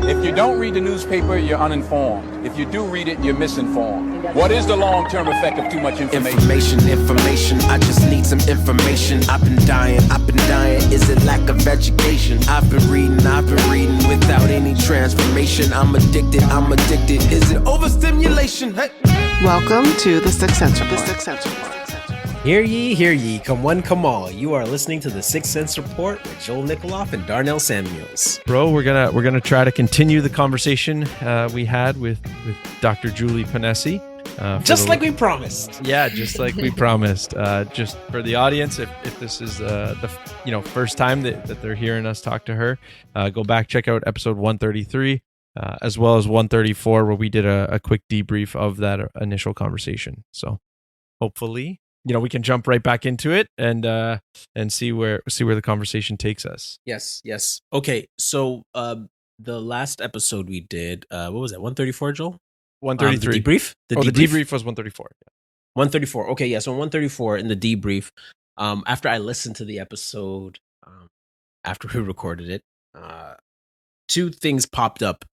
If you don't read the newspaper, you're uninformed. If you do read it, you're misinformed. What is the long-term effect of too much information? Information, I just need some information. I've been dying. Is it lack of education? I've been reading without any transformation. I'm addicted. Is it overstimulation? Hey. Welcome to the Sixth Sense Report. Hear ye, come one, come all. You are listening to the Sixth Sense Report with Joel Nikoloff and Darnell Samuels. Bro, we're gonna try to continue the conversation we had with Dr. Julie Ponesse. Just like we promised. Yeah, just like we promised. Just for the audience, if this is the first time that they're hearing us talk to her, go back, check out episode 133, as well as 134, where we did a quick debrief of that initial conversation. So hopefully, we can jump right back into it and see where the conversation takes us. Yes. Okay, so the last episode we did, what was that? 134, Joel? 133. The debrief? The debrief was 134. Yeah. 134. Okay, yeah. So 134 in the debrief. After I listened to the episode, after we recorded it, two things popped up.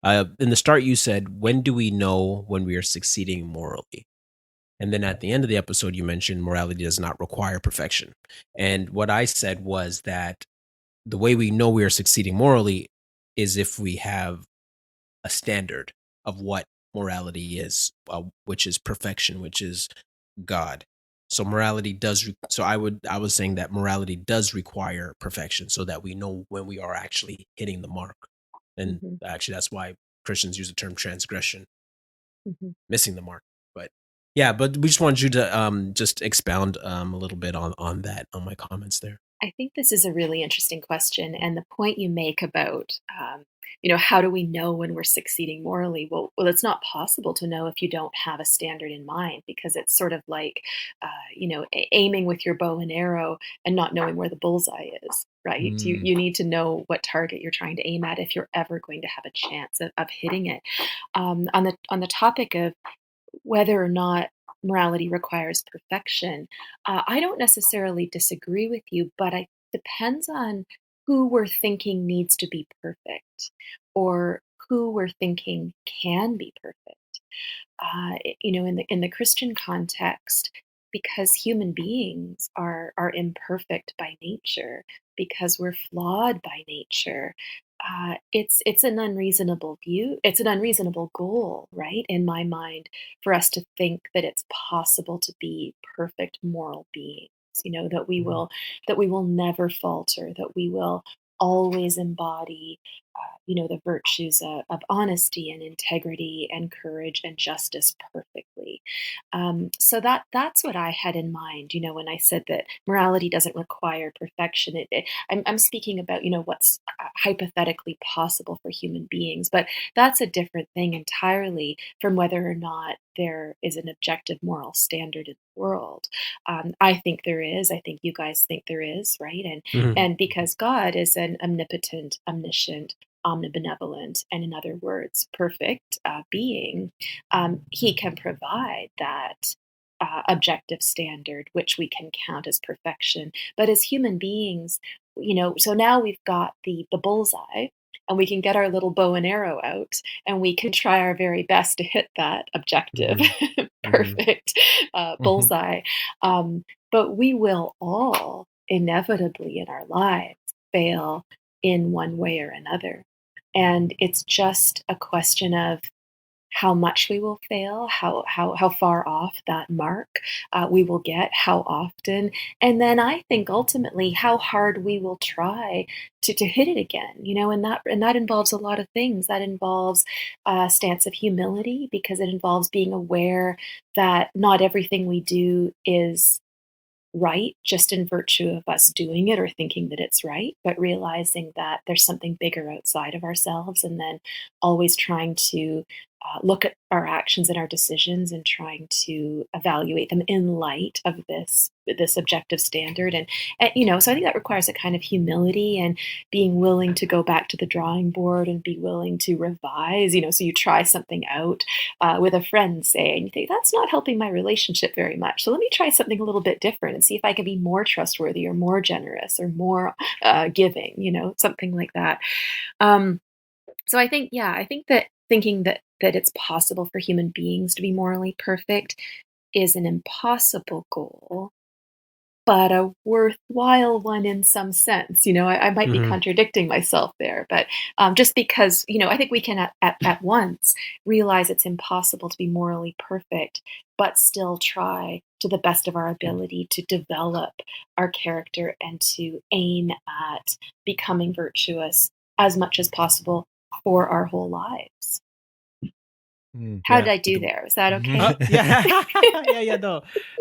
In the start, you said, "When do we know when we are succeeding morally?" And then at the end of the episode, you mentioned morality does not require perfection. And what I said was that the way we know we are succeeding morally is if we have a standard of what morality is, which is perfection, which is God. So morality does. I was saying that morality does require perfection, so that we know when we are actually hitting the mark. And actually, that's why Christians use the term transgression, missing the mark. Yeah, but we just wanted you to just expound a little bit on that, on my comments there. I think this is a really interesting question. And the point you make about, how do we know when we're succeeding morally? Well, it's not possible to know if you don't have a standard in mind, because it's sort of like, aiming with your bow and arrow and not knowing where the bullseye is, right? You need to know what target you're trying to aim at if you're ever going to have a chance of hitting it. On the topic of whether or not morality requires perfection, I don't necessarily disagree with you, but it depends on who we're thinking needs to be perfect, or who we're thinking can be perfect. In the Christian context, because human beings are imperfect by nature, because we're flawed by nature, it's an unreasonable view. It's an unreasonable goal, right? In my mind, for us to think that it's possible to be perfect moral beings. That we will never falter. That we will always embody, the virtues of honesty and integrity and courage and justice perfectly. So that's what I had in mind, when I said that morality doesn't require perfection. I'm speaking about, what's hypothetically possible for human beings, but that's a different thing entirely from whether or not there is an objective moral standard in the world. I think there is. I think you guys think there is, right? And because God is an omnipotent, omniscient, omnibenevolent, and in other words, perfect being, he can provide that objective standard, which we can count as perfection. But as human beings, so now we've got the bullseye, and we can get our little bow and arrow out, and we can try our very best to hit that objective, perfect bullseye. But we will all inevitably in our lives fail in one way or another. And it's just a question of how much we will fail, how far off that mark we will get, how often, and then I think ultimately how hard we will try to hit it again. And that involves a lot of things. That involves a stance of humility, because it involves being aware that not everything we do is right just in virtue of us doing it or thinking that it's right, but realizing that there's something bigger outside of ourselves, and then always trying to look at our actions and our decisions and trying to evaluate them in light of this objective standard. And so I think that requires a kind of humility and being willing to go back to the drawing board and be willing to revise, so you try something out with a friend, say, and you think, that's not helping my relationship very much. So let me try something a little bit different and see if I can be more trustworthy or more generous or more giving, something like that. So I think that thinking that it's possible for human beings to be morally perfect is an impossible goal, but a worthwhile one in some sense. I might be contradicting myself there, but just because, I think we can at once realize it's impossible to be morally perfect, but still try to the best of our ability to develop our character and to aim at becoming virtuous as much as possible for our whole lives. How did I do there? Is that okay? Yeah.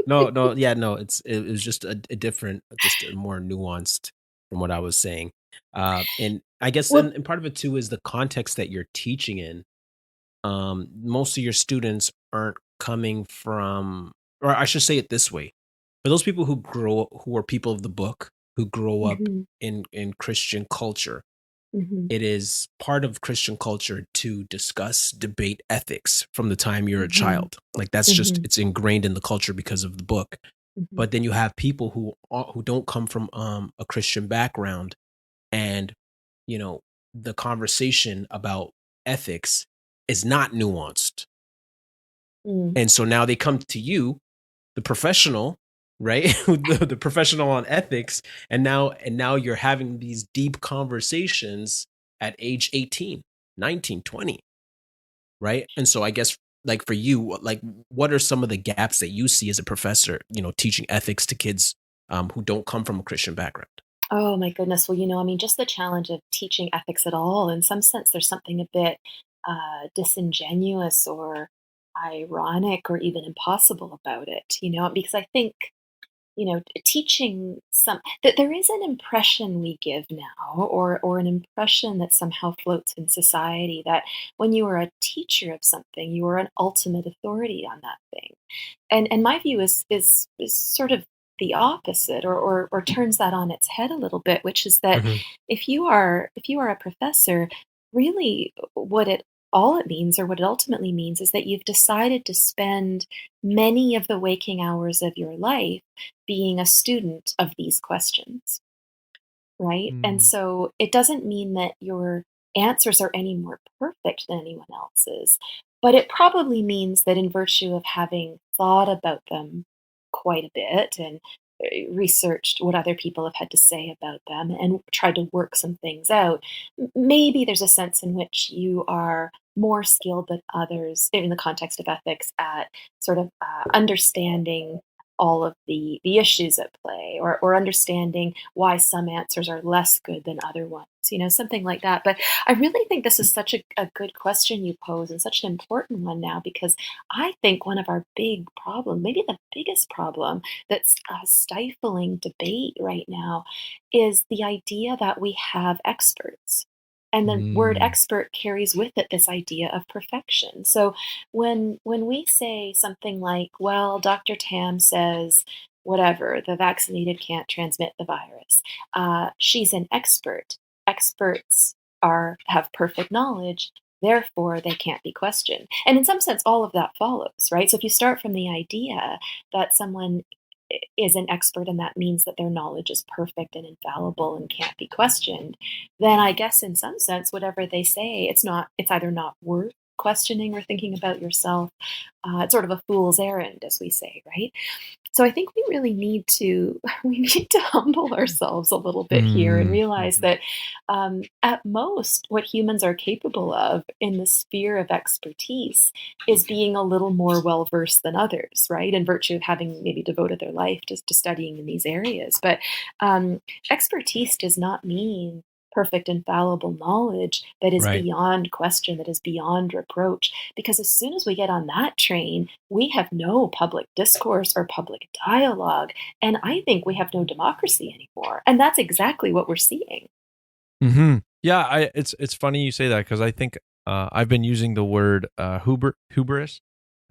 No. Yeah, no. It was just a different, just a more nuanced from what I was saying. And I guess, Well- and part of it too is the context that you're teaching in. Most of your students aren't coming from, or I should say it this way: for those people who are people of the book, who grow up Mhm. in Christian culture. Mhm. It is part of Christian culture to discuss, debate ethics from the time you're a child. Like that's just, it's ingrained in the culture because of the book. Mhm. But then you have people who don't come from a Christian background, and the conversation about ethics is not nuanced. Mm. And so now they come to you, the professional, right? the professional on ethics, and now you're having these deep conversations at age 18, 19, 20, right? And so I guess, like, for you, like, what are some of the gaps that you see as a professor, teaching ethics to kids who don't come from a Christian background? Oh my goodness. Well, just the challenge of teaching ethics at all, in some sense, there's something a bit disingenuous or ironic or even impossible about it, because I think, teaching that there is an impression we give now, or an impression that somehow floats in society, that when you are a teacher of something, you are an ultimate authority on that thing. And my view is sort of the opposite, or turns that on its head a little bit, which is that if you are a professor, really all it means, or what it ultimately means, is that you've decided to spend many of the waking hours of your life being a student of these questions, right? And so it doesn't mean that your answers are any more perfect than anyone else's, but it probably means that in virtue of having thought about them quite a bit, and researched what other people have had to say about them and tried to work some things out, maybe there's a sense in which you are more skilled than others in the context of ethics at sort of understanding all of the issues at play, or understanding why some answers are less good than other ones, something like that. But I really think this is such a good question you pose, and such an important one now, because I think one of our big problem, maybe the biggest problem that's stifling debate right now, is the idea that we have experts. And the word expert carries with it this idea of perfection. So when we say something like, well, Dr. Tam says, whatever, the vaccinated can't transmit the virus, she's an expert. Experts have perfect knowledge, therefore they can't be questioned. And in some sense, all of that follows, right? So if you start from the idea that someone is an expert, and that means that their knowledge is perfect and infallible and can't be questioned, then I guess in some sense, whatever they say, it's either not worth questioning or thinking about yourself. It's sort of a fool's errand, as we say, right? So I think we really need to humble ourselves a little bit here, and realize that at most, what humans are capable of in the sphere of expertise is being a little more well versed than others, right? In virtue of having maybe devoted their life to studying in these areas. But expertise does not mean perfect, infallible knowledge that is beyond question, that is beyond reproach. Because as soon as we get on that train, we have no public discourse or public dialogue. And I think we have no democracy anymore. And that's exactly what we're seeing. Yeah, it's funny you say that, because I think I've been using the word hubris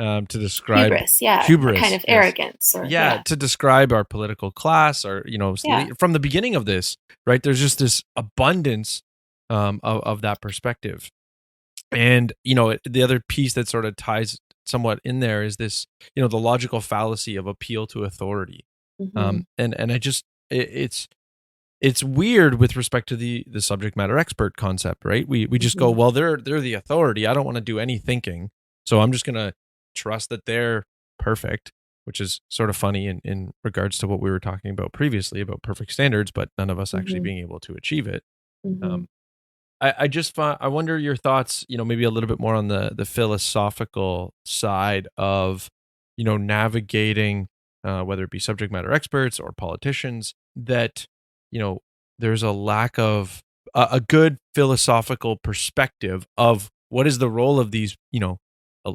to describe hubris, kind of arrogance, or to describe our political class, or from the beginning of this, right? There's just this abundance of that perspective, and the other piece that sort of ties somewhat in there is this, the logical fallacy of appeal to authority, and I just it's it's weird with respect to the subject matter expert concept, right? We just go, well, they're the authority. I don't want to do any thinking, so I'm just going to trust that they're perfect, which is sort of funny in regards to what we were talking about previously about perfect standards, but none of us actually being able to achieve it. I wonder your thoughts, maybe a little bit more on the philosophical side of, navigating, whether it be subject matter experts or politicians, that, there's a lack of a good philosophical perspective of what is the role of these,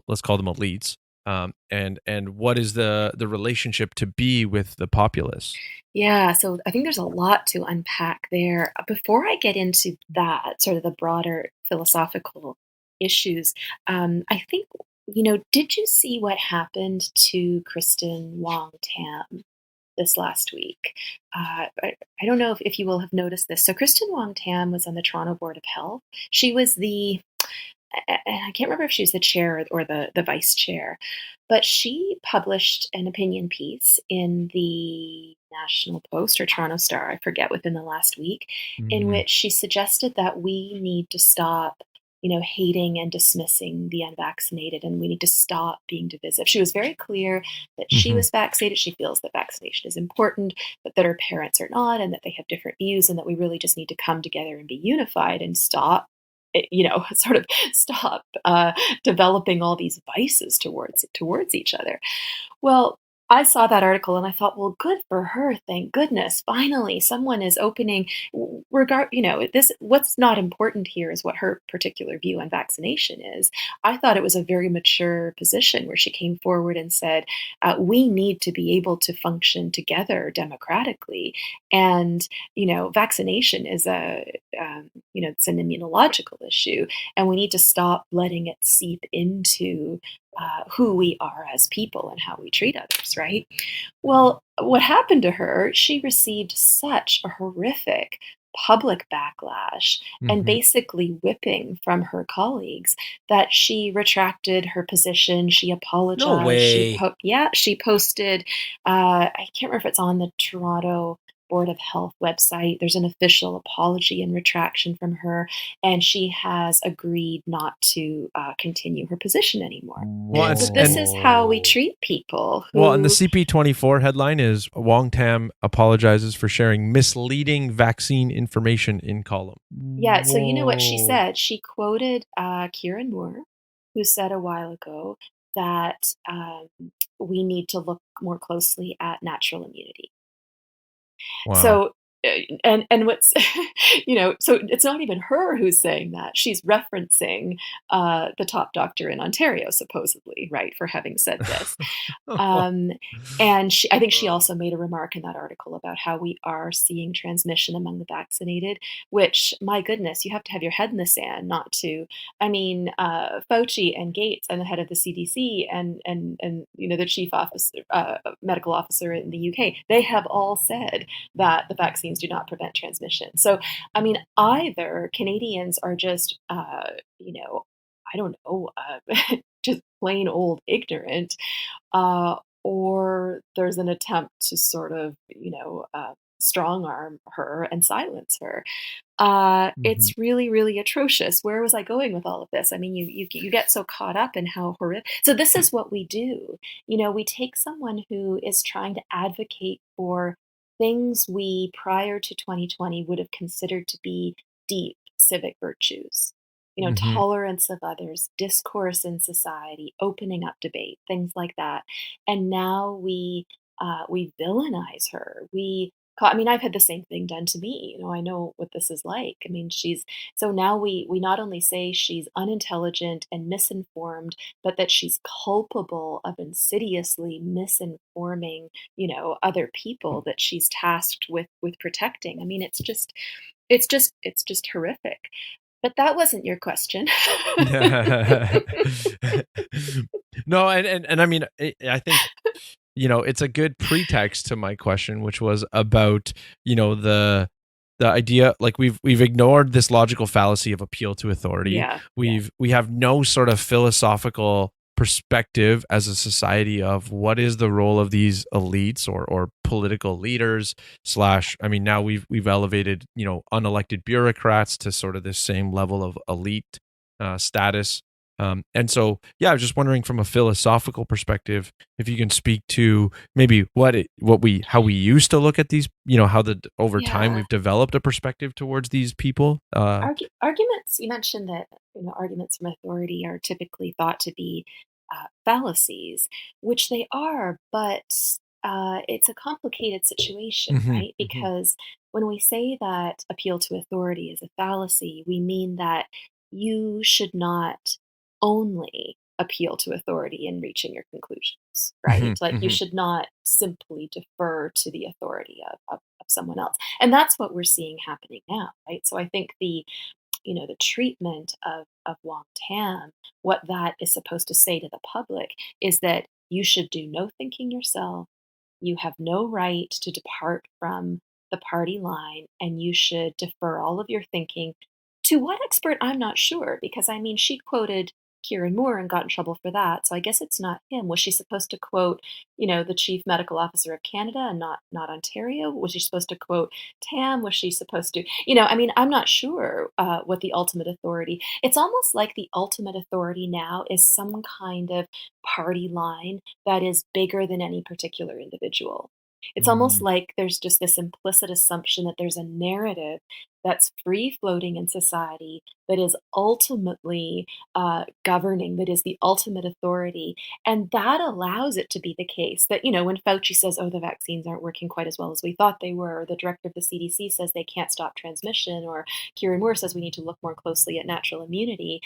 let's call them elites, and what is the relationship to be with the populace. Yeah, so I think there's a lot to unpack there. Before I get into that, sort of the broader philosophical issues, I think, did you see what happened to Kristyn Wong-Tam this last week? I don't know if you will have noticed this. So Kristyn Wong-Tam was on the Toronto Board of Health. She was I can't remember if she was the chair or the vice chair, but she published an opinion piece in the National Post or Toronto Star, I forget, within the last week, in which she suggested that we need to stop, hating and dismissing the unvaccinated, and we need to stop being divisive. She was very clear that she was vaccinated. She feels that vaccination is important, but that her parents are not, and that they have different views, and that we really just need to come together and be unified and stop sort of stop developing all these vices towards each other. Well, I saw that article and I thought, well, good for her. Thank goodness. Finally, someone is opening what's not important here is what her particular view on vaccination is. I thought it was a very mature position where she came forward and said, we need to be able to function together democratically. And, vaccination is it's an immunological issue, and we need to stop letting it seep into who we are as people and how we treat others, right? Well, what happened to her, she received such a horrific public backlash and basically whipping from her colleagues that she retracted her position. She apologized. No way. She posted, I can't remember if it's on the Toronto Board of Health website. There's an official apology and retraction from her, and she has agreed not to continue her position anymore. Well, so this is how we treat people. And the CP24 headline is Wong Tam apologizes for sharing misleading vaccine information in column. Yeah, so you know what she said? She quoted Kieran Moore, who said a while ago that we need to look more closely at natural immunity. Wow. So, and what's, so it's not even her who's saying that. She's referencing the top doctor in Ontario, supposedly, right, for having said this. And I think she also made a remark in that article about how we are seeing transmission among the vaccinated, which, my goodness, you have to have your head in the sand not to. I mean, Fauci and Gates and the head of the CDC and the chief medical officer in the UK, they have all said that the vaccines do not prevent transmission. So, I mean, either Canadians are just, I don't know, just plain old ignorant, or there's an attempt to sort of, strong arm her and silence her. It's really, really atrocious. Where was I going with all of this? I mean, you get so caught up in how horrific. So this is what we do. We take someone who is trying to advocate for things we, prior to 2020, would have considered to be deep civic virtues. Tolerance of others, discourse in society, opening up debate, things like that. And now we villainize her. I've had the same thing done to me. I know what this is like. I mean, so now we not only say she's unintelligent and misinformed, but that she's culpable of insidiously misinforming, other people that she's tasked with protecting. I mean, it's just horrific. But that wasn't your question. No, and I mean, I think, it's a good pretext to my question, which was about, the idea, like we've ignored this logical fallacy of appeal to authority. Yeah. We have no sort of philosophical perspective as a society of what is the role of these elites or political leaders slash, I mean, now we've elevated, unelected bureaucrats to sort of this same level of elite status. And so, yeah, I was just wondering from a philosophical perspective, if you can speak to maybe how we used to look at these, how over time Yeah. we've developed a perspective towards these people. Arguments, you mentioned that arguments from authority are typically thought to be fallacies, which they are, but it's a complicated situation, Mhm, right? mhm, Because when we say that appeal to authority is a fallacy, we mean that you should not only appeal to authority in reaching your conclusions, right? mhm, Like you mhm, should not simply defer to the authority of someone else. And that's what we're seeing happening now, right? So I think the treatment of Wong Tam, what that is supposed to say to the public is that you should do no thinking yourself. You have no right to depart from the party line, and you should defer all of your thinking to what expert? I'm not sure, because I mean, she quoted Kieran Moore and got in trouble for that. So I guess it's not him. Was she supposed to quote, the chief medical officer of Canada and not Ontario? Was she supposed to quote Tam? Was she supposed to, I mean, I'm not sure what the ultimate authority. It's almost like the ultimate authority now is some kind of party line that is bigger than any particular individual. It's almost mhm, like there's just this implicit assumption that there's a narrative that's free floating in society that is ultimately governing, that is the ultimate authority. And that allows it to be the case that, when Fauci says, oh, the vaccines aren't working quite as well as we thought they were, or the director of the CDC says they can't stop transmission, or Kieran Moore says we need to look more closely at natural immunity,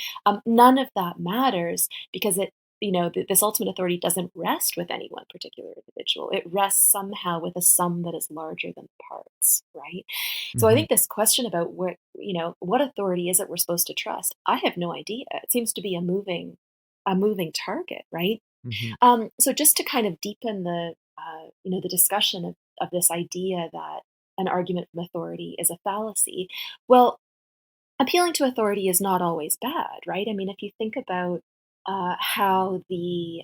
none of that matters because this ultimate authority doesn't rest with any one particular individual. It rests somehow with a sum that is larger than the parts, right? So I mhm, think this question about what authority is it we're supposed to trust, I have no idea. It seems to be a moving target, right? mhm, So just to kind of deepen the discussion of this idea that an argument from authority is a fallacy, well, appealing to authority is not always bad, right? I mean, if you think about how the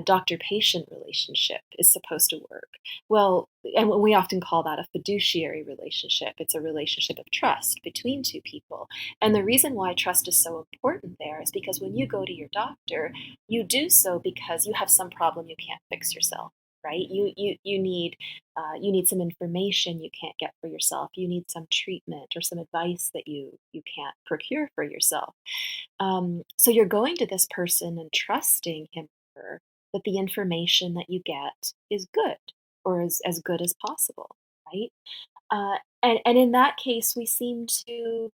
doctor-patient relationship is supposed to work, well, and we often call that a fiduciary relationship. It's a relationship of trust between two people. And the reason why trust is so important there is because when you go to your doctor, you do so because you have some problem you can't fix yourself. Right? You need some information you can't get for yourself. You need some treatment or some advice that you can't procure for yourself. So you're going to this person and trusting him or her that the information that you get is good or is as good as possible, right? And in that case, we seem to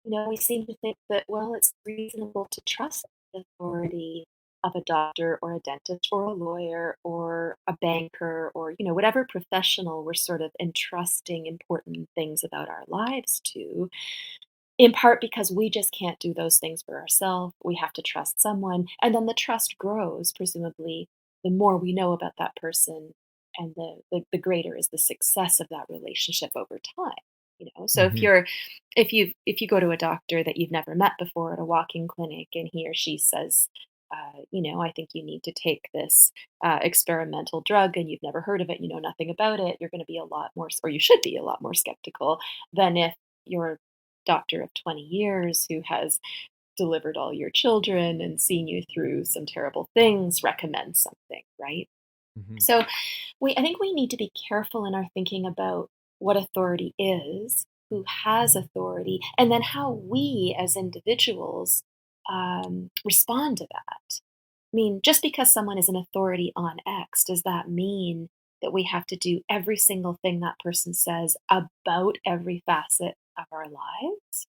think that, well, it's reasonable to trust the authority of a doctor or a dentist or a lawyer or a banker or whatever professional we're sort of entrusting important things about our lives to, in part because we just can't do those things for ourselves. We have to trust someone. And then the trust grows, presumably, the more we know about that person and the greater is the success of that relationship over time. So if mhm, you're if you go to a doctor that you've never met before at a walk-in clinic and he or she says, I think you need to take this experimental drug and you've never heard of it, you know nothing about it, you're going to be a lot more, or you should be a lot more skeptical than if your doctor of 20 years who has delivered all your children and seen you through some terrible things recommends something, right? mhm, So I think we need to be careful in our thinking about what authority is, who has authority, and then how we as individuals respond to that. I mean, just because someone is an authority on X, does that mean that we have to do every single thing that person says about every facet of our lives?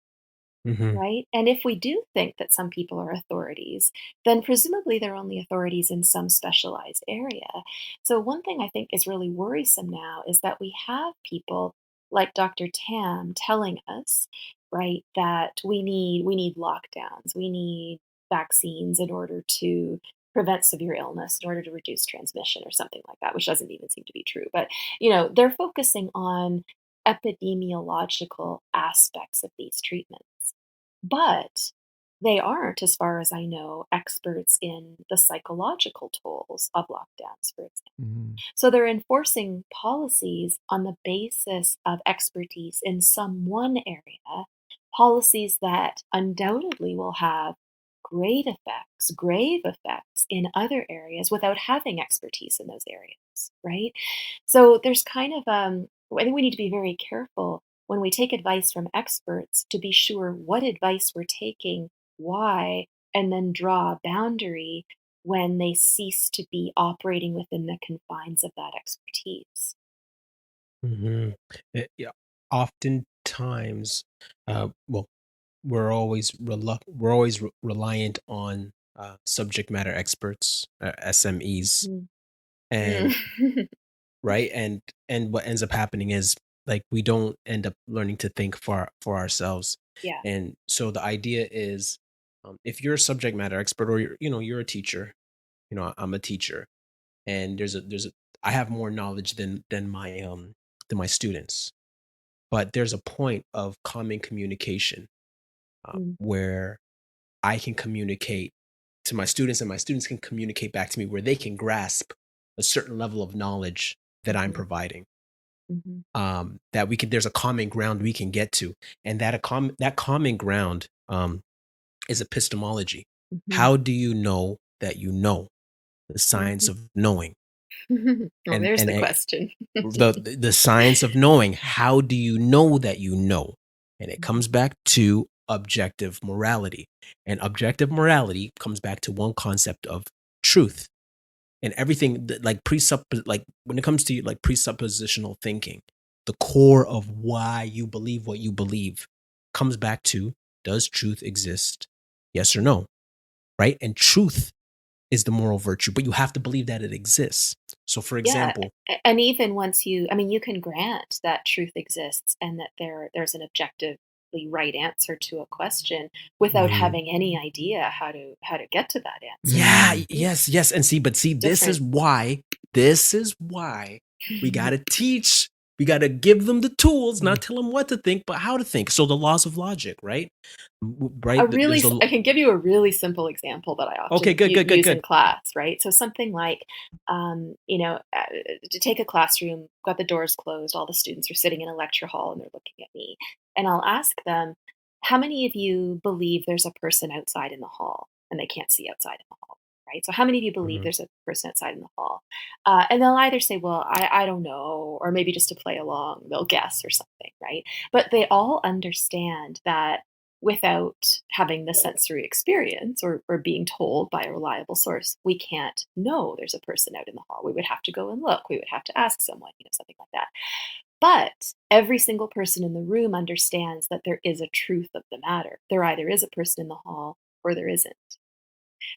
Mhm. Right? And if we do think that some people are authorities, then presumably they're only authorities in some specialized area. So, one thing I think is really worrisome now is that we have people like Dr. Tam telling us, right, that we need lockdowns, we need vaccines in order to prevent severe illness, in order to reduce transmission or something like that, which doesn't even seem to be true. But, they're focusing on epidemiological aspects of these treatments. But they aren't, as far as I know, experts in the psychological tools of lockdowns, for example. Mhm. So they're enforcing policies on the basis of expertise in some one area, policies that undoubtedly will have great effects, grave effects in other areas without having expertise in those areas, right? So there's kind of, I think we need to be very careful when we take advice from experts to be sure what advice we're taking, why, and then draw a boundary when they cease to be operating within the confines of that expertise. Hmm. Yeah. Oftentimes, well, we're always reliant on subject matter experts, SMEs, Mm. and Mm. right, and what ends up happening is like we don't end up learning to think for ourselves, Yeah. and so the idea is, if you're a subject matter expert or you're a teacher, I'm a teacher, and there's a I have more knowledge than my students, but there's a point of common communication Mm. where I can communicate to my students and my students can communicate back to me where they can grasp a certain level of knowledge that I'm Mhm. providing. Mhm. That there's a common ground we can get to, and that common ground is epistemology. Mhm. How do you know that you know? The science Mhm. of knowing, Well, and there's and the it, question. the science of knowing. How do you know that you know? And it comes back to objective morality, and objective morality comes back to one concept of truth. And everything like like when it comes to like presuppositional thinking, the core of why you believe what you believe comes back to, does truth exist? Yes or no? Right? And truth is the moral virtue, but you have to believe that it exists. So for Yeah, example, and even once I mean, you can grant that truth exists and that there's an objectively right answer to a question without mhm, having any idea how to get to that answer. yeah, Mm. yes, and see, Different. this is why we gotta teach, we gotta give them the tools, not tell them what to think, but how to think. So the laws of logic, right? Right? There's a I can give you a really simple example that I okay, often good, good, good, use in good. class, right? So something like, to take a classroom, got the doors closed, all the students are sitting in a lecture hall and they're looking at me, and I'll ask them, "How many of you believe there's a person outside in the hall?" And they can't see outside in the hall, right? So how many of you believe Mhm, there's a person outside in the hall? And they'll either say, "Well, I don't know," or maybe just to play along, they'll guess or something, right? But they all understand that without having the sensory experience or being told by a reliable source, we can't know there's a person out in the hall. We would have to go and look. We would have to ask someone, something like that. But every single person in the room understands that there is a truth of the matter. There either is a person in the hall or there isn't,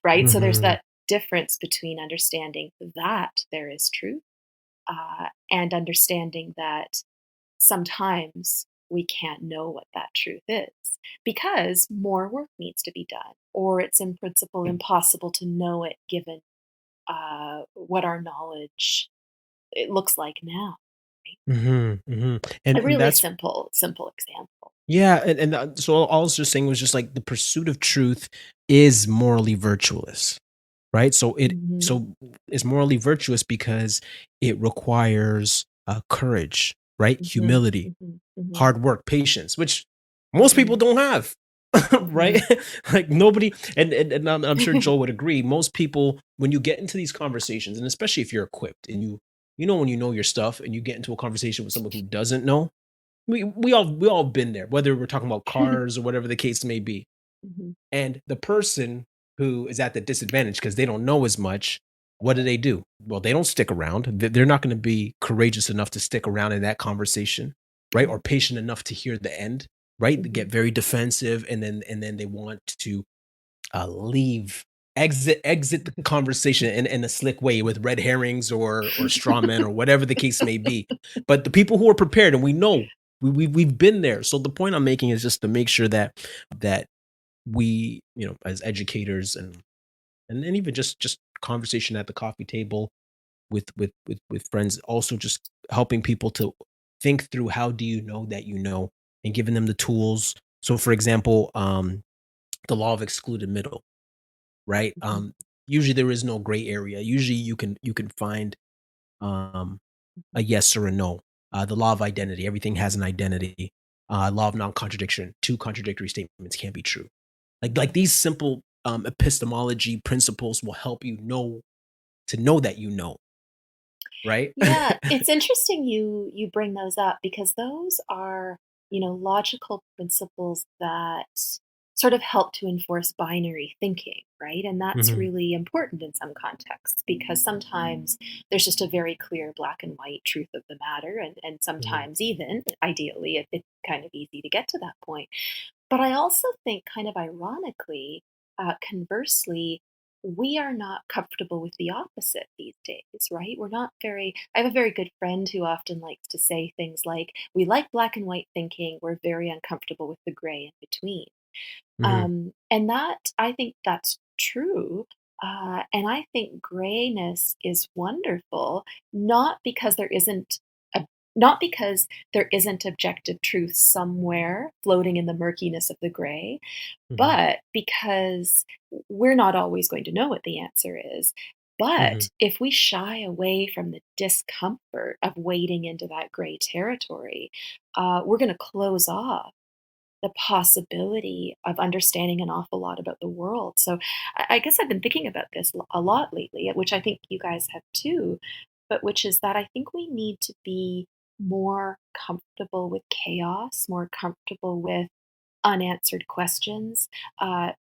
right? So there's mhm, that difference between understanding that there is truth and understanding that sometimes we can't know what that truth is because more work needs to be done, or it's in principle impossible to know it given what our knowledge it looks like now. Right? A and really that's simple example. yeah, and so all I was just saying was just like the pursuit of truth is morally virtuous, right? Hmm. So it's morally virtuous because it requires courage, right? Hmm. Humility, Hmm. Hmm. hard work, patience, which most people Hmm. don't have, Hmm. right? Like nobody, and I'm sure Joel would agree. Most people, when you get into these conversations, and especially if you're equipped and when you know your stuff, and you get into a conversation with someone who doesn't know, we all been there, whether we're talking about cars or whatever the case may be. Hmm. And the person who is at the disadvantage because they don't know as much, what do? Well, they don't stick around. They're not going to be courageous enough to stick around in that conversation, right? Or patient enough to hear the end, right? They Hmm. get very defensive, and then they want to leave, exit the conversation in a slick way with red herrings or straw men or whatever the case may be. But the people who are prepared, and we know we've been there. So the point I'm making is just to make sure that we, as educators and then even just conversation at the coffee table with friends, also just helping people to think through how do you know that you know, and giving them the tools. So for example, the law of excluded middle, right? Mhm. Usually there is no gray area. Usually you can find um, a yes or a no. The law of identity, everything has an identity. Law of non-contradiction, two contradictory statements can't be true. Like these simple epistemology principles will help you know that you know, right? Yeah, it's interesting you bring those up because those are, logical principles that sort of help to enforce binary thinking, right? And that's Mhm, really important in some contexts because sometimes there's just a very clear black and white truth of the matter, and mhm, sometimes even ideally it's kind of easy to get to that point. But I also think, kind of ironically, conversely, we are not comfortable with the opposite these days, right? We're not very, I have a very good friend who often likes to say things like, we like black and white thinking, we're very uncomfortable with the gray in between. mhm, And that, I think that's true. And I think grayness is wonderful, not because there isn't a, not because there isn't objective truth somewhere floating in the murkiness of the gray, mhm, but because we're not always going to know what the answer is. mhm, But if we shy away from the discomfort of wading into that gray territory, we're going to close off the possibility of understanding an awful lot about the world. So I guess I've been thinking about this a lot lately, which I think you guys have too, but which is that I think we need to be more comfortable with chaos, more comfortable with unanswered questions,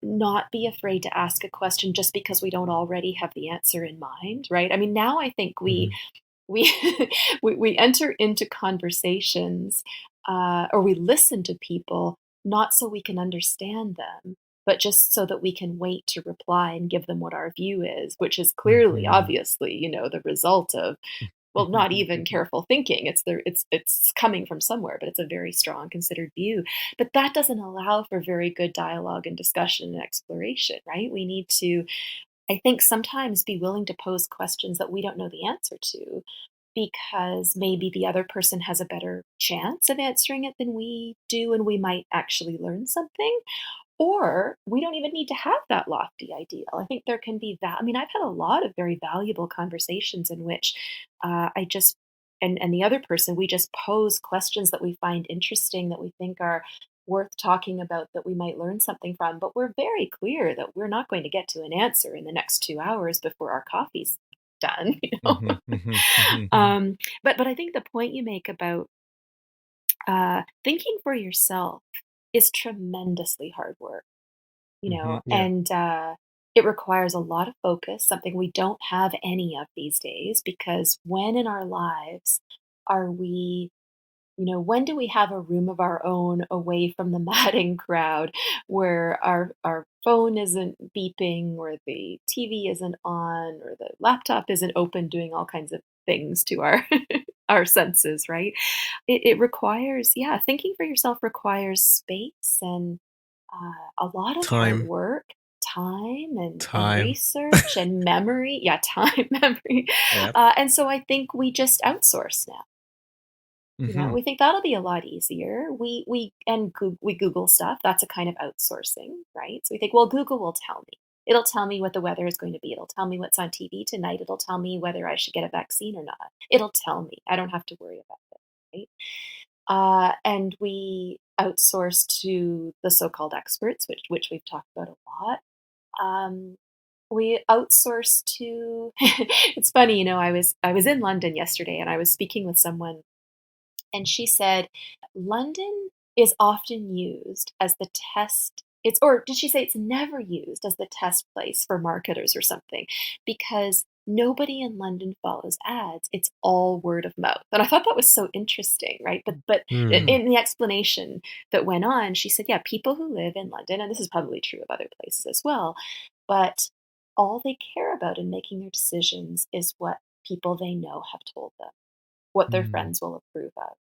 not be afraid to ask a question just because we don't already have the answer in mind, right? I mean, now I think we mhm, we we enter into conversations or we listen to people not so we can understand them, but just so that we can wait to reply and give them what our view is, which is clearly, mhm. obviously, the result of, well, not even careful thinking. It's coming from somewhere, but it's a very strong considered view. But that doesn't allow for very good dialogue and discussion and exploration, right? We need to, I think, sometimes be willing to pose questions that we don't know the answer to because maybe the other person has a better chance of answering it than we do, and we might actually learn something. Or we don't even need to have that lofty ideal. I think there can be that. I mean, I've had a lot of very valuable conversations in which I just, and the other person, we just pose questions that we find interesting, that we think are worth talking about, that we might learn something from. But we're very clear that we're not going to get to an answer in the next 2 hours before our coffee's done. Mhm, mhm, mhm, mhm, But I think the point you make about thinking for yourself is tremendously hard work, mhm. Yeah. and it requires a lot of focus, something we don't have any of these days, because when in our lives are we, when do we have a room of our own away from the madding crowd where our phone isn't beeping, or the TV isn't on, or the laptop isn't open doing all kinds of things to our our senses, right? It requires, yeah, thinking for yourself requires space and a lot of hard Time, work, time and time. research and memory. Yeah, time, memory. Yep. And so I think we just outsource now. Mhm. We think that'll be a lot easier. We Google stuff. That's a kind of outsourcing, right? So we think, well, Google will tell me. It'll tell me what the weather is going to be. It'll tell me what's on TV tonight. It'll tell me whether I should get a vaccine or not. It'll tell me. I don't have to worry about it, right? And we outsource to the so-called experts, which we've talked about a lot. Um, we outsource to. It's funny, I was in London yesterday, and I was speaking with someone, and she said London is often used as the test. Or did she say it's never used as the test place for marketers or something? Because nobody in London follows ads. It's all word of mouth. And I thought that was so interesting, right? But Mm, Mhm. in the explanation that went on, she said, yeah, people who live in London, and this is probably true of other places as well, but all they care about in making their decisions is what people they know have told them, what their Mm. friends will approve of.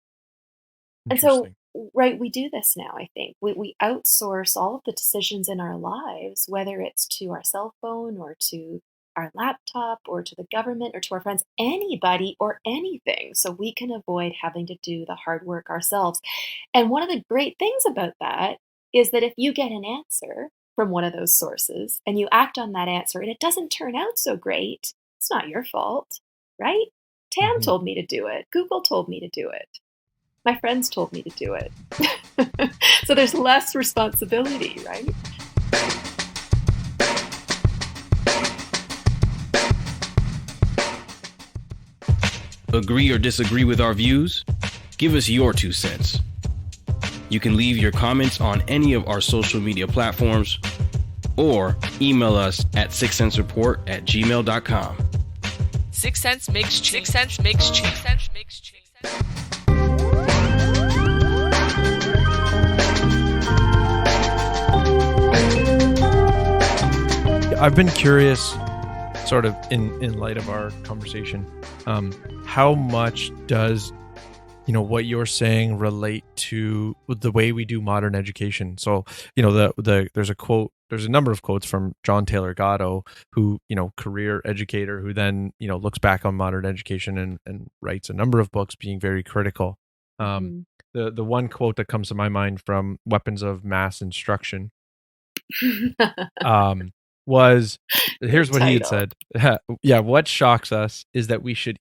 And so, Interesting. right, we do this now, I think. We outsource all of the decisions in our lives, whether it's to our cell phone or to our laptop or to the government or to our friends, anybody or anything, so we can avoid having to do the hard work ourselves. And one of the great things about that is that if you get an answer, from one of those sources and you act on that answer and it doesn't turn out so great, it's not your fault, right? Tam told me to do it. Google told me to do it. My friends told me to do it. So there's less responsibility, right? Agree or disagree with our views? Give us your 2 cents. You can leave your comments on any of our social media platforms or email us at sixcentsreport@gmail.com. 6 cents makes change. 6 cents makes change. 6 cents makes change. I've been curious, sort of in light of our conversation, how much does what you're saying relate to the way we do modern education? So there's a number of quotes from John Taylor Gatto, who career educator, who then looks back on modern education and writes a number of books being very critical. The one quote that comes to my mind from Weapons of Mass Instruction was, here's what he had said. Yeah, what shocks us is that we should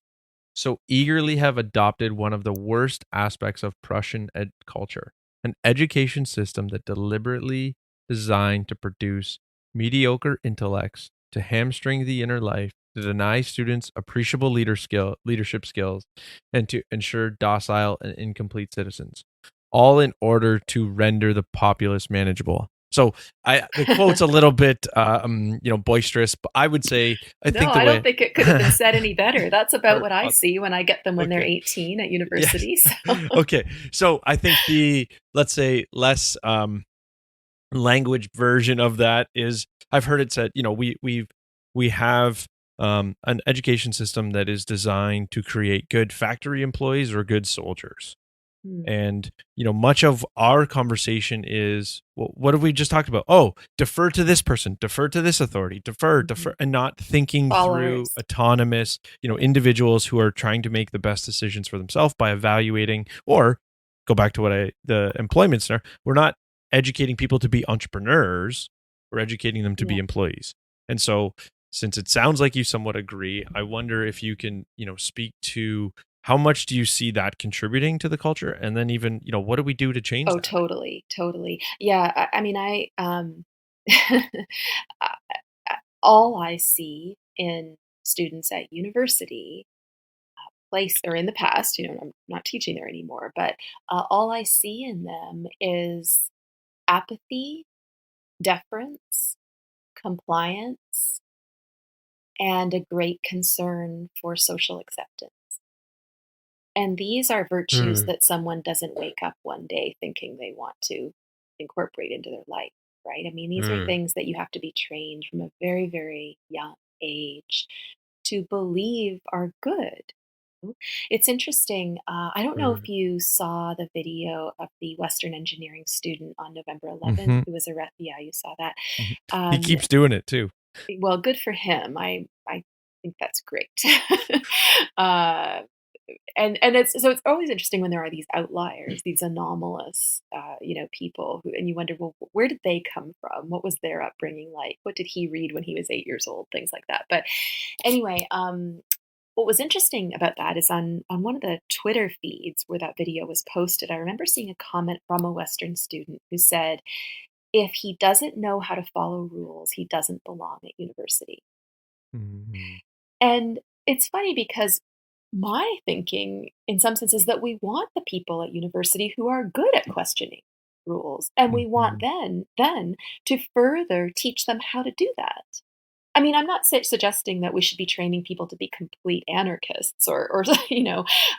so eagerly have adopted one of the worst aspects of Prussian culture, an education system that deliberately designed to produce mediocre intellects, to hamstring the inner life, to deny students appreciable leadership skills, and to ensure docile and incomplete citizens, all in order to render the populace manageable. So the quote's a little bit, boisterous, but I would say, I don't think it could have been said any better. That's about what I see when I get them when they're 18 at university. Yes. So. Okay. So I think the, let's say, less language version of that is, I've heard it said, we have an education system that is designed to create good factory employees or good soldiers. And, much of our conversation is, well, what have we just talked about? Oh, defer to this person, defer to this authority, defer, and not thinking through autonomous, individuals who are trying to make the best decisions for themselves by evaluating, or go back to the employment center. We're not educating people to be entrepreneurs. We're educating them to be employees. And so, since it sounds like you somewhat agree, I wonder if you can, speak to how much do you see that contributing to the culture? And then even, what do we do to change that? Totally. Yeah, all I see in students at university, or in the past, I'm not teaching there anymore, but all I see in them is apathy, deference, compliance, and a great concern for social acceptance. And these are virtues that someone doesn't wake up one day thinking they want to incorporate into their life, right? I mean, these are things that you have to be trained from a very, very young age to believe are good. It's interesting. I don't know if you saw the video of the Western engineering student on November 11th who was arrested. Yeah, you saw that. He keeps doing it too. Well, good for him. I think that's great. And it's always interesting when there are these outliers, these anomalous, people who, and you wonder, well, where did they come from? What was their upbringing like? What did he read when he was 8 years old? Things like that. But anyway, what was interesting about that is on one of the Twitter feeds where that video was posted, I remember seeing a comment from a Western student who said, if he doesn't know how to follow rules, he doesn't belong at university. And it's funny because my thinking, in some sense, is that we want the people at university who are good at questioning rules, and we want then to further teach them how to do that. I mean, I'm not suggesting that we should be training people to be complete anarchists or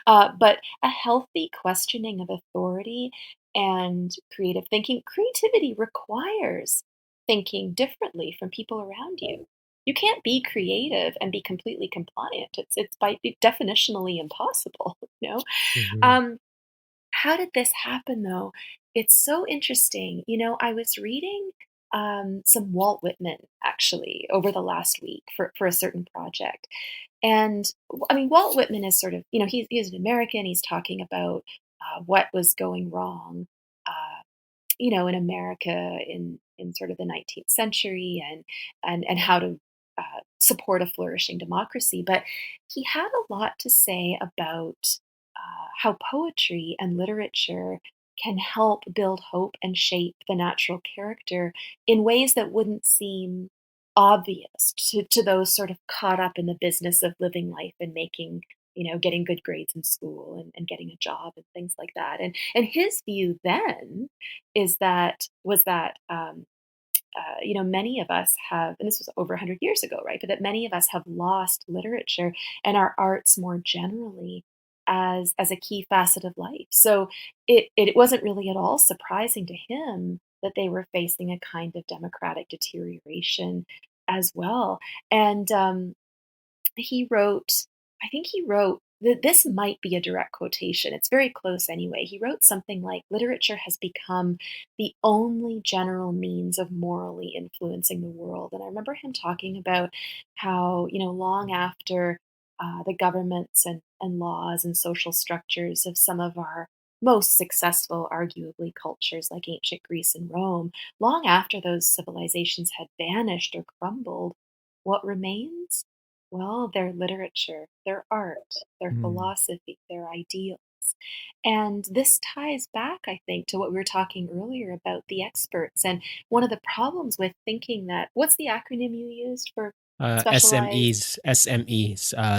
but a healthy questioning of authority and creative thinking. Creativity requires thinking differently from people around you. You can't be creative and be completely compliant. It's by definitionally impossible. How did this happen, though? It's so interesting. I was reading some Walt Whitman actually over the last week for a certain project, and I mean, Walt Whitman is sort of he's an American. He's talking about what was going wrong, in America in in sort of the 19th century, and how to support a flourishing democracy. But he had a lot to say about how poetry and literature can help build hope and shape the natural character in ways that wouldn't seem obvious to those sort of caught up in the business of living life and making, getting good grades in school and getting a job and things like that. And his view then was that many of us have, and this was over 100 years ago, right? But that many of us have lost literature and our arts more generally as a key facet of life. So it wasn't really at all surprising to him that they were facing a kind of democratic deterioration as well. And he wrote, I think he wrote, this might be a direct quotation. It's very close anyway. He wrote something like, literature has become the only general means of morally influencing the world. And I remember him talking about how, long after the governments and laws and social structures of some of our most successful, arguably, cultures like ancient Greece and Rome, long after those civilizations had vanished or crumbled, what remains? Well, their literature, their art, their philosophy, their ideals. And this ties back, I think, to what we were talking earlier about the experts. And one of the problems with thinking that, what's the acronym you used for SMEs,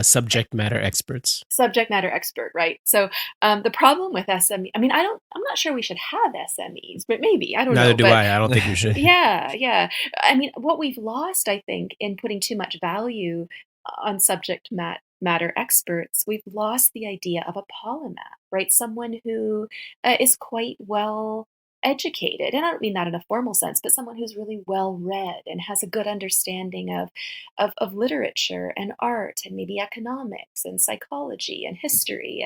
subject matter experts. Subject matter expert, right? So the problem with SME, I'm not sure we should have SMEs, but maybe, I don't know. Neither do I. I don't think we should. Yeah. I mean, what we've lost, I think, in putting too much value on subject matter experts, we've lost the idea of a polymath, right? Someone who is quite well educated, and I don't mean that in a formal sense, but someone who's really well read and has a good understanding of literature and art and maybe economics and psychology and history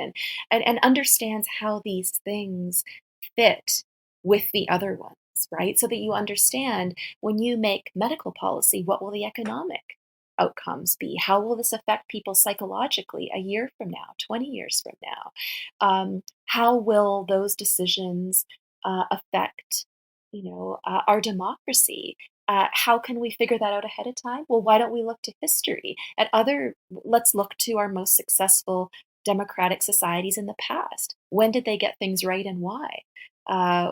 and understands how these things fit with the other ones, right? So that you understand, when you make medical policy, what will the economic outcomes be? How will this affect people psychologically a year from now, 20 years from now? How will those decisions affect, our democracy? How can we figure that out ahead of time? Well, why don't we look to history let's look to our most successful democratic societies in the past. When did they get things right and why?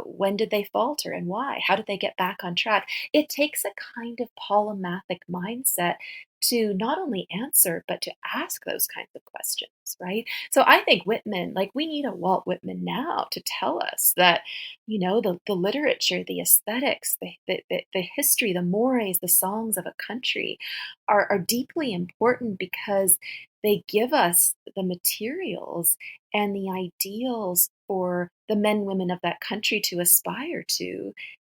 When did they falter and why? How did they get back on track? It takes a kind of polymathic mindset to not only answer, but to ask those kinds of questions, right? So I think Whitman, we need a Walt Whitman now to tell us that, the literature, the aesthetics, the history, the mores, the songs of a country are deeply important because they give us the materials and the ideals for the men and women of that country to aspire to,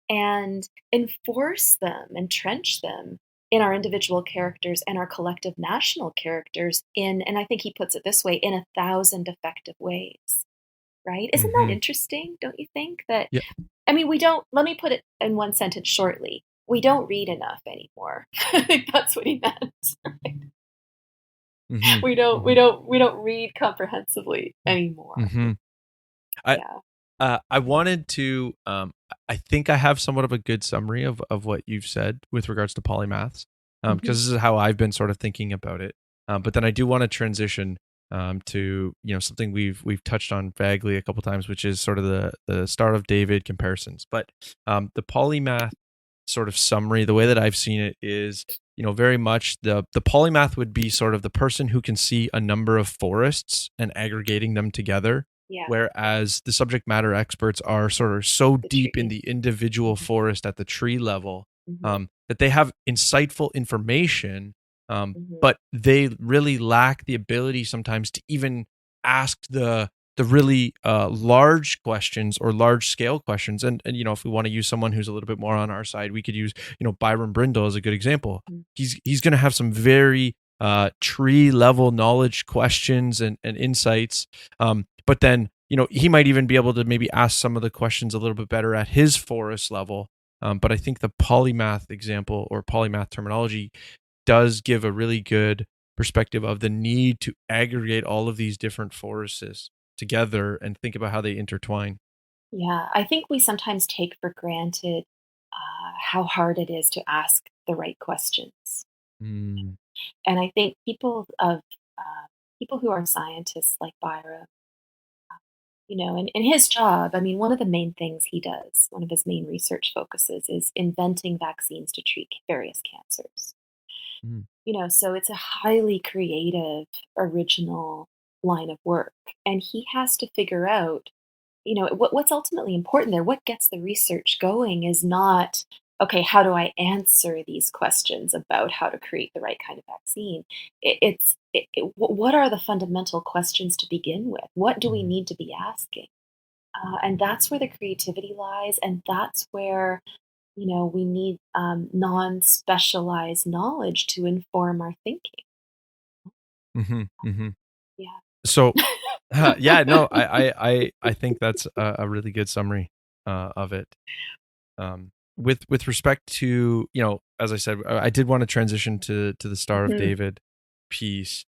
and enforce them, entrench them in our individual characters and our collective national characters and I think he puts it this way, in 1,000 effective ways, right? Isn't that interesting? Don't you think that? Yeah. I mean, let me put it in one sentence shortly. We don't read enough anymore. I think that's what he meant. Right? We don't read comprehensively anymore. I wanted to I think I have somewhat of a good summary of what you've said with regards to polymaths, because this is how I've been sort of thinking about it. But then I do want to transition to something we've touched on vaguely a couple times, which is sort of the Star of David comparisons. But the polymath sort of summary, the way that I've seen it is, very much the polymath would be sort of the person who can see a number of forests and aggregating them together. Yeah. Whereas the subject matter experts are sort of so deep in the individual forest at the tree level that they have insightful information, but they really lack the ability sometimes to even ask the really large questions or large scale questions. And if we want to use someone who's a little bit more on our side, we could use Byron Brindle as a good example. He's going to have some very tree level knowledge questions and insights. But then, he might even be able to maybe ask some of the questions a little bit better at his forest level. But I think the polymath example or polymath terminology does give a really good perspective of the need to aggregate all of these different forests together and think about how they intertwine. Yeah, I think we sometimes take for granted how hard it is to ask the right questions. Mm. And I think people who are scientists like Byron, in his job, I mean, one of the main things he does, one of his main research focuses is inventing vaccines to treat various cancers. Mm. So it's a highly creative, original line of work. And he has to figure out, what's ultimately important there, what gets the research going is not, okay, how do I answer these questions about how to create the right kind of vaccine? What are the fundamental questions to begin with? What do we need to be asking? And that's where the creativity lies. And that's where, we need non-specialized knowledge to inform our thinking. Mm-hmm. Mm-hmm. Yeah. So, yeah, no, I think that's a really good summary of it. With respect to, as I said, I did want to transition to the Star of David piece,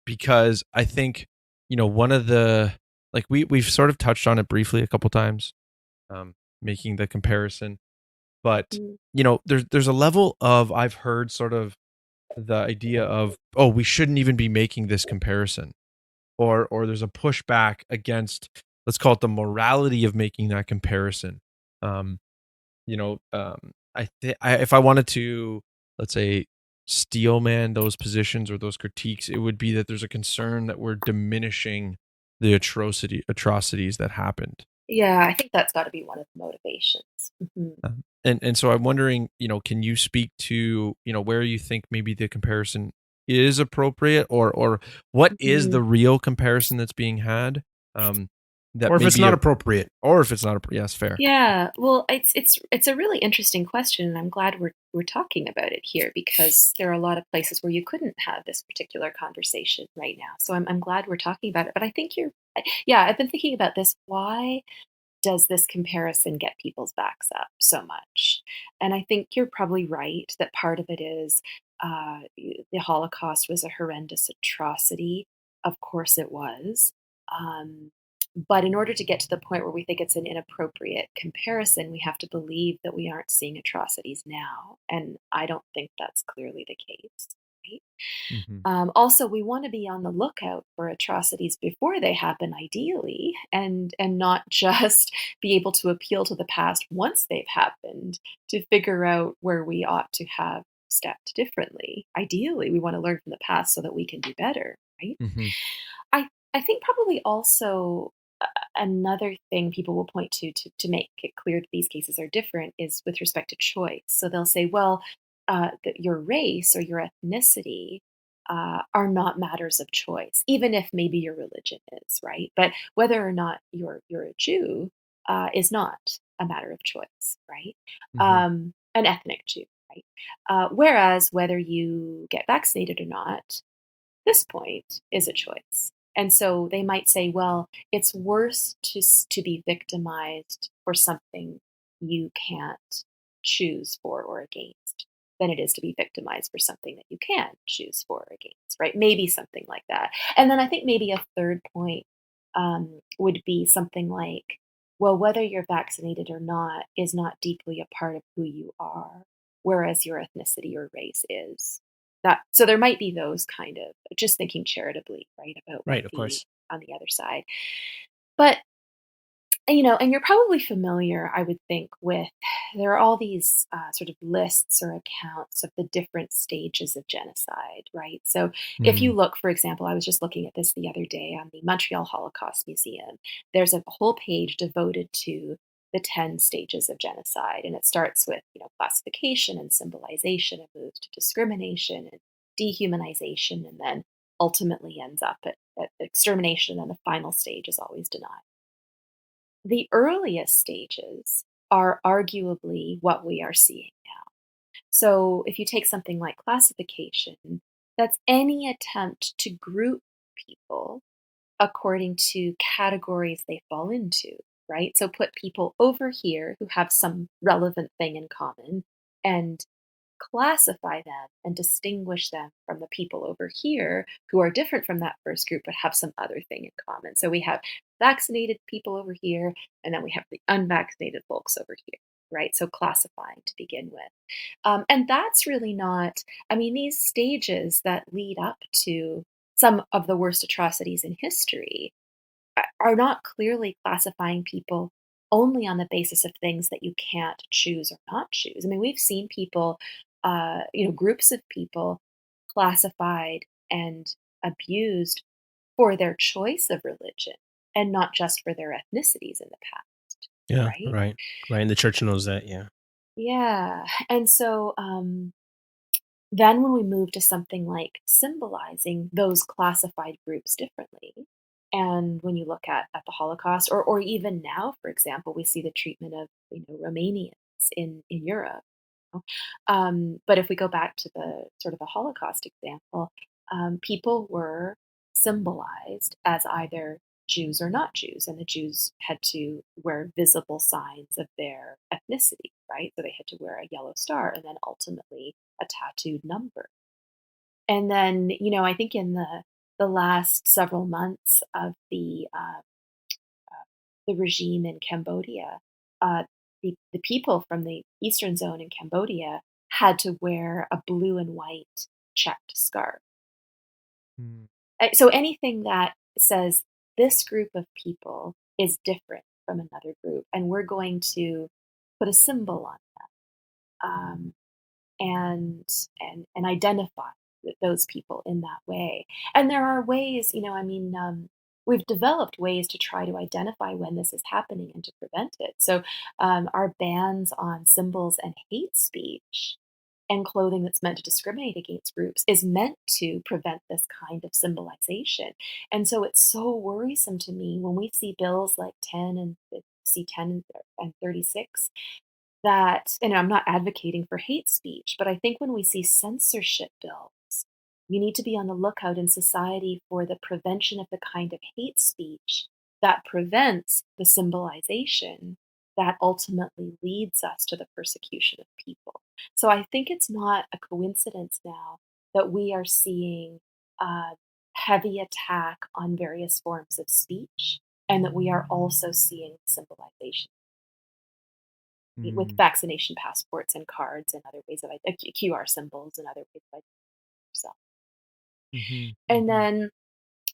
because I think, one of the, like, we've sort of touched on it briefly a couple times, making the comparison, but there's a level of, I've heard sort of the idea of, oh, we shouldn't even be making this comparison, or there's a pushback against, let's call it, the morality of making that comparison. If I wanted to, let's say, steelman those positions or those critiques, it would be that there's a concern that we're diminishing the atrocities that happened. Yeah, I think that's got to be one of the motivations. Mm-hmm. And so I'm wondering, can you speak to, where you think maybe the comparison is appropriate, or what is the real comparison that's being had? Or if it's not appropriate. Yes, fair. Yeah, well, it's a really interesting question, and I'm glad we're talking about it here, because there are a lot of places where you couldn't have this particular conversation right now. So I'm glad we're talking about it. But I think I've been thinking about this. Why does this comparison get people's backs up so much? And I think you're probably right that part of it is the Holocaust was a horrendous atrocity. Of course it was. But in order to get to the point where we think it's an inappropriate comparison, we have to believe that we aren't seeing atrocities now. And I don't think that's clearly the case. Right? Mm-hmm. Also, we want to be on the lookout for atrocities before they happen, ideally, and not just be able to appeal to the past once they've happened to figure out where we ought to have stepped differently. Ideally, we want to learn from the past so that we can do better, right? Mm-hmm. I think probably also another thing people will point to make it clear that these cases are different is with respect to choice. So they'll say, well, your race or your ethnicity are not matters of choice, even if maybe your religion is, right? But whether or not you're a Jew is not a matter of choice, right? Mm-hmm. An ethnic Jew, right? Whereas whether you get vaccinated or not, this point is a choice. And so they might say, well, it's worse to be victimized for something you can't choose for or against than it is to be victimized for something that you can choose for or against, right? Maybe something like that. And then I think maybe a third point would be something like, well, whether you're vaccinated or not is not deeply a part of who you are, whereas your ethnicity or race is. So there might be those kind of, just thinking charitably, right, about Right, of course, on the other side. But and you're probably familiar, I would think, with, there are all these sort of lists or accounts of the different stages of genocide, right? So if you look, for example, I was just looking at this the other day on the Montreal Holocaust Museum. There's a whole page devoted to the 10 stages of genocide, and it starts with classification and symbolization, and moves to discrimination and dehumanization, and then ultimately ends up at extermination, and the final stage is always denial. The earliest stages are arguably what we are seeing now. So if you take something like classification, that's any attempt to group people according to categories they fall into, right? So put people over here who have some relevant thing in common and classify them and distinguish them from the people over here who are different from that first group but have some other thing in common. So we have vaccinated people over here, and then we have the unvaccinated folks over here, right? So classifying to begin with. And that's really not, I mean, these stages that lead up to some of the worst atrocities in history are not clearly classifying people only on the basis of things that you can't choose or not choose. I mean, we've seen people, groups of people classified and abused for their choice of religion and not just for their ethnicities in the past, Yeah, right? right. Right. And the church knows that. Yeah. Yeah. And so then when we move to something like symbolizing those classified groups differently, and when you look at the Holocaust, or even now, for example, we see the treatment of Romanians in Europe. But if we go back to the sort of the Holocaust example, people were symbolized as either Jews or not Jews, and the Jews had to wear visible signs of their ethnicity, right? So they had to wear a yellow star and then ultimately a tattooed number. And then, I think in the last several months of the regime in Cambodia, the people from the eastern zone in Cambodia had to wear a blue and white checked scarf. Mm. So anything that says this group of people is different from another group, and we're going to put a symbol on that, and identify those people in that way. And there are ways, we've developed ways to try to identify when this is happening and to prevent it. So our bans on symbols and hate speech and clothing that's meant to discriminate against groups is meant to prevent this kind of symbolization. And so it's so worrisome to me when we see bills like 10 and C10 and 36 that, and I'm not advocating for hate speech, but I think when we see censorship bills, you need to be on the lookout in society for the prevention of the kind of hate speech that prevents the symbolization that ultimately leads us to the persecution of people. So I think it's not a coincidence now that we are seeing heavy attack on various forms of speech, and that we are also seeing symbolization with vaccination passports and cards and other ways of QR symbols and other ways of identifying yourself. And then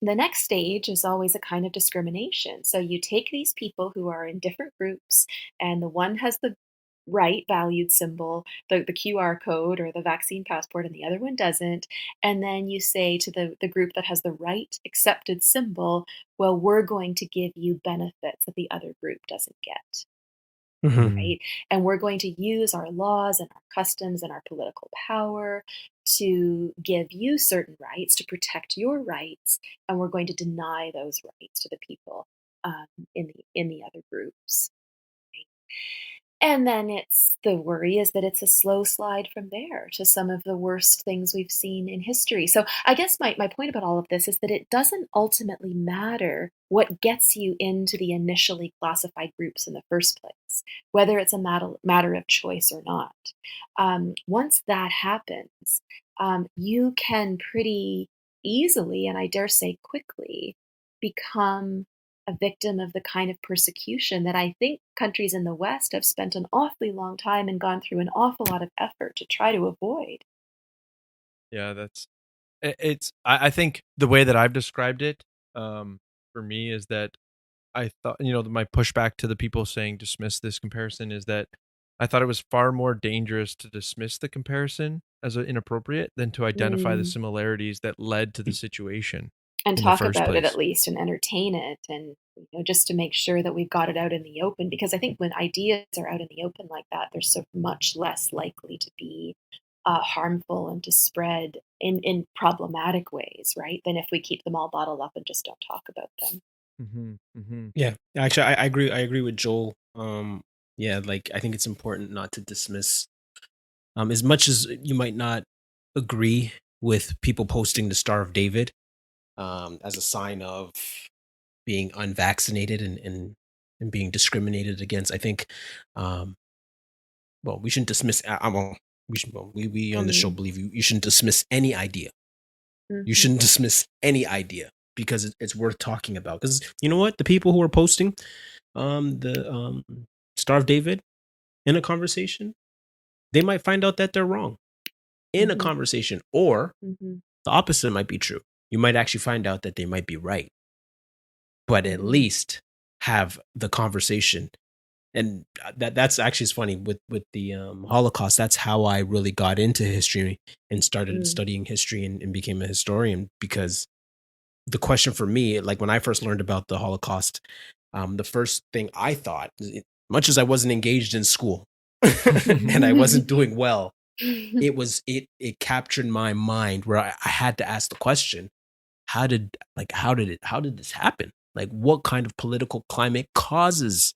the next stage is always a kind of discrimination. So you take these people who are in different groups, and the one has the right valued symbol, the QR code or the vaccine passport, and the other one doesn't. And then you say to the group that has the right accepted symbol, well, we're going to give you benefits that the other group doesn't get. Right? And we're going to use our laws and our customs and our political power to give you certain rights, to protect your rights, and we're going to deny those rights to the people in the other groups. Right? And then the worry is that it's a slow slide from there to some of the worst things we've seen in history. So I guess my point about all of this is that it doesn't ultimately matter what gets you into the initially classified groups in the first place, whether it's a matter of choice or not. Once that happens, you can pretty easily, and I dare say quickly, become a victim of the kind of persecution that I think countries in the West have spent an awfully long time and gone through an awful lot of effort to try to avoid. Yeah, I think the way that I've described it, for me, is that I thought, my pushback to the people saying dismiss this comparison is that I thought it was far more dangerous to dismiss the comparison as inappropriate than to identify the similarities that led to the situation. And in the talk first about it place. at least and entertain it, and just to make sure that we've got it out in the open, because I think when ideas are out in the open like that, they're so much less likely to be harmful and to spread in problematic ways, right, than if we keep them all bottled up and just don't talk about them. Yeah, actually, I agree. I agree with Joel. Yeah, like I think it's important not to dismiss, as much as you might not agree with people posting the Star of David, as a sign of being unvaccinated and being discriminated against. I think, well, we shouldn't dismiss. We on the show believe you shouldn't dismiss any idea. You shouldn't dismiss any idea because it's worth talking about. Because you know what, the people who are posting the Star of David, in a conversation, they might find out that they're wrong in a conversation, or the opposite might be true. You might actually find out that they might be right, but at least have the conversation. And that's actually is funny with the Holocaust. That's how I really got into history and started studying history and became a historian, because the question for me, like when I first learned about the Holocaust, the first thing I thought, much as I wasn't engaged in school and I wasn't doing well, it captured my mind where I had to ask the question, how did this happen? Like, what kind of political climate causes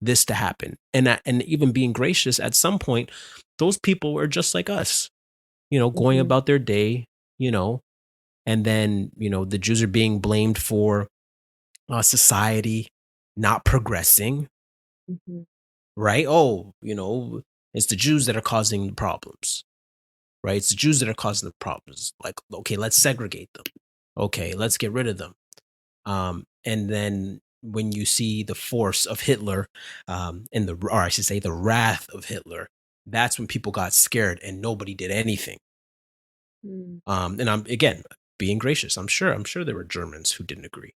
this to happen? And even being gracious, at some point, those people were just like us, going about their day, and then, the Jews are being blamed for society not progressing, right? Oh, it's the Jews that are causing the problems, right? It's the Jews that are causing the problems. Like, okay, let's segregate them. Okay, let's get rid of them. And then when you see the force of Hitler, or I should say the wrath of Hitler, that's when people got scared and nobody did anything. And I'm, again, being gracious. I'm sure there were Germans who didn't agree.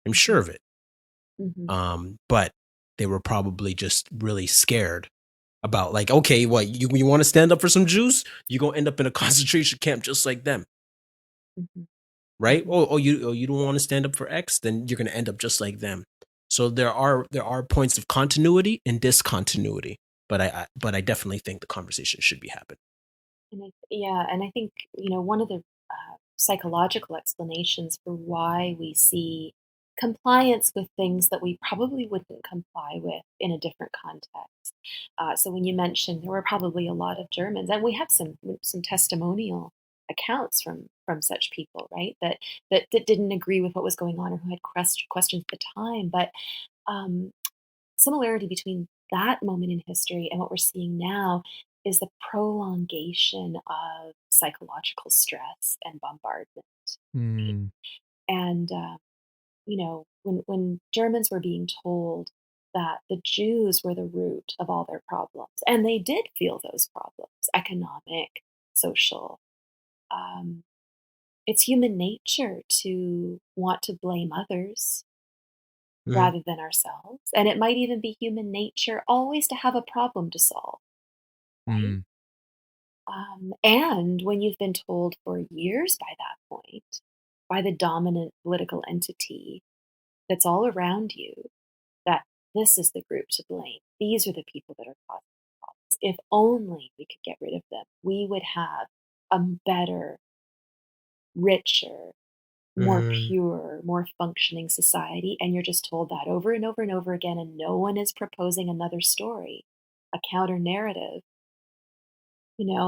I'm sure of it. But they were probably just really scared about, like, okay, what, you want to stand up for some Jews? You're going to end up in a concentration camp just like them. Right? You don't want to stand up for X, then you're going to end up just like them. So there are points of continuity and discontinuity, but I definitely think the conversation should be happening. And I think one of the psychological explanations for why we see compliance with things that we probably wouldn't comply with in a different context. So when you mentioned there were probably a lot of Germans, and we have some testimonial accounts from such people, right? That didn't agree with what was going on or who had questions at the time. But similarity between that moment in history and what we're seeing now is the prolongation of psychological stress and bombardment. And when Germans were being told that the Jews were the root of all their problems, and they did feel those problems, economic, social. It's human nature to want to blame others rather than ourselves. And it might even be human nature always to have a problem to solve. Right? And when you've been told for years by that point, by the dominant political entity that's all around you, that this is the group to blame, these are the people that are causing problems. If only we could get rid of them, we would have a better, richer, more pure, more functioning society. And you're just told that over and over and over again, and no one is proposing another story, a counter narrative.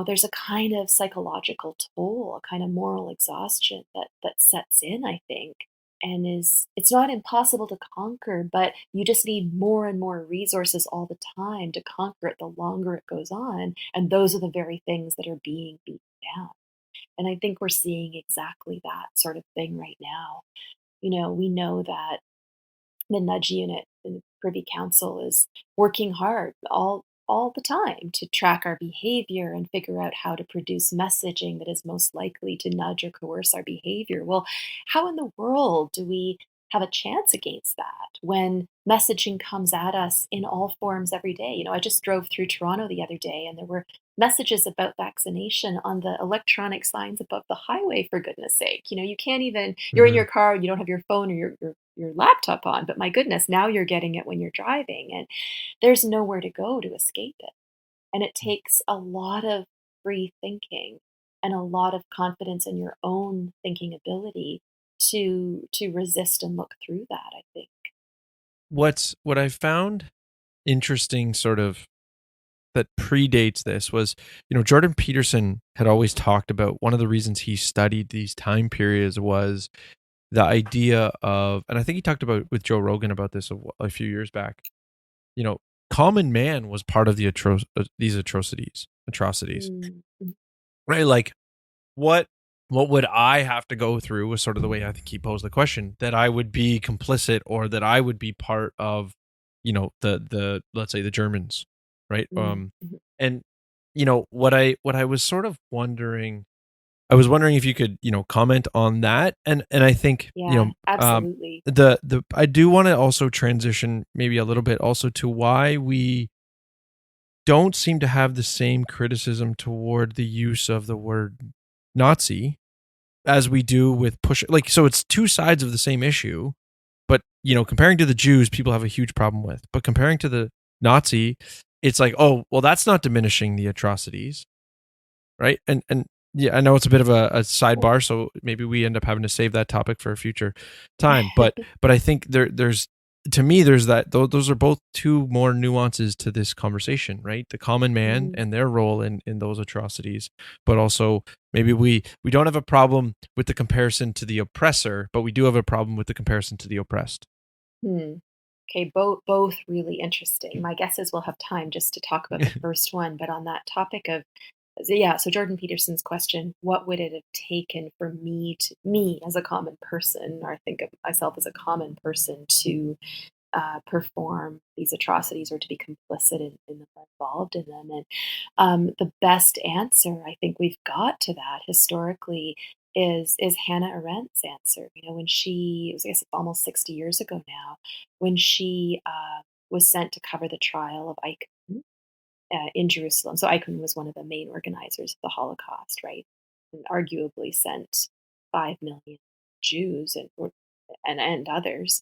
There's a kind of psychological toll, a kind of moral exhaustion that sets in, I think, and it's not impossible to conquer, but you just need more and more resources all the time to conquer it the longer it goes on. And those are the very things that are being beaten down. And I think we're seeing exactly that sort of thing right now. We know that the nudge unit in the Privy Council is working hard all the time to track our behavior and figure out how to produce messaging that is most likely to nudge or coerce our behavior. Well, how in the world do we have a chance against that when messaging comes at us in all forms every day? I just drove through Toronto the other day, and there were messages about vaccination on the electronic signs above the highway, for goodness sake. You can't even, you're in your car and you don't have your phone or your laptop on, but my goodness, now you're getting it when you're driving, and there's nowhere to go to escape it. And it takes a lot of free thinking and a lot of confidence in your own thinking ability to resist and look through that, I think. What I found interesting, sort of, that predates this was, Jordan Peterson had always talked about one of the reasons he studied these time periods was the idea of, and I think he talked about with Joe Rogan about this a few years back, common man was part of these atrocities, right? Like, what would I have to go through was sort of the way I think he posed the question, that I would be complicit or that I would be part of, the let's say the Germans right? Mm-hmm. And what I was sort of wondering, I was wondering if you could comment on that, and I think Yeah, absolutely. the I do want to also transition maybe a little bit also to why we don't seem to have the same criticism toward the use of the word Nazi as we do with like, so it's two sides of the same issue, but comparing to the Jews, people have a huge problem with, but comparing to the Nazi, it's like, oh, well, that's not diminishing the atrocities, right? And yeah, I know it's a bit of a sidebar, so maybe we end up having to save that topic for a future time, but I think there's to me, there's that those are both two more nuances to this conversation, right? The common man and their role in those atrocities, but also maybe we don't have a problem with the comparison to the oppressor, but we do have a problem with the comparison to the oppressed. Okay, both really interesting. My guess is we'll have time just to talk about the first one, but on that topic of so Jordan Peterson's question, what would it have taken for me as a common person, or I think of myself as a common person, to perform these atrocities or to be complicit in them or involved in them? And the best answer I think we've got to that historically is Hannah Arendt's answer. When she, I guess it's almost 60 years ago now, when she was sent to cover the trial of Eichmann in Jerusalem. So Eichmann was one of the main organizers of the Holocaust, right? And arguably sent 5 million Jews and others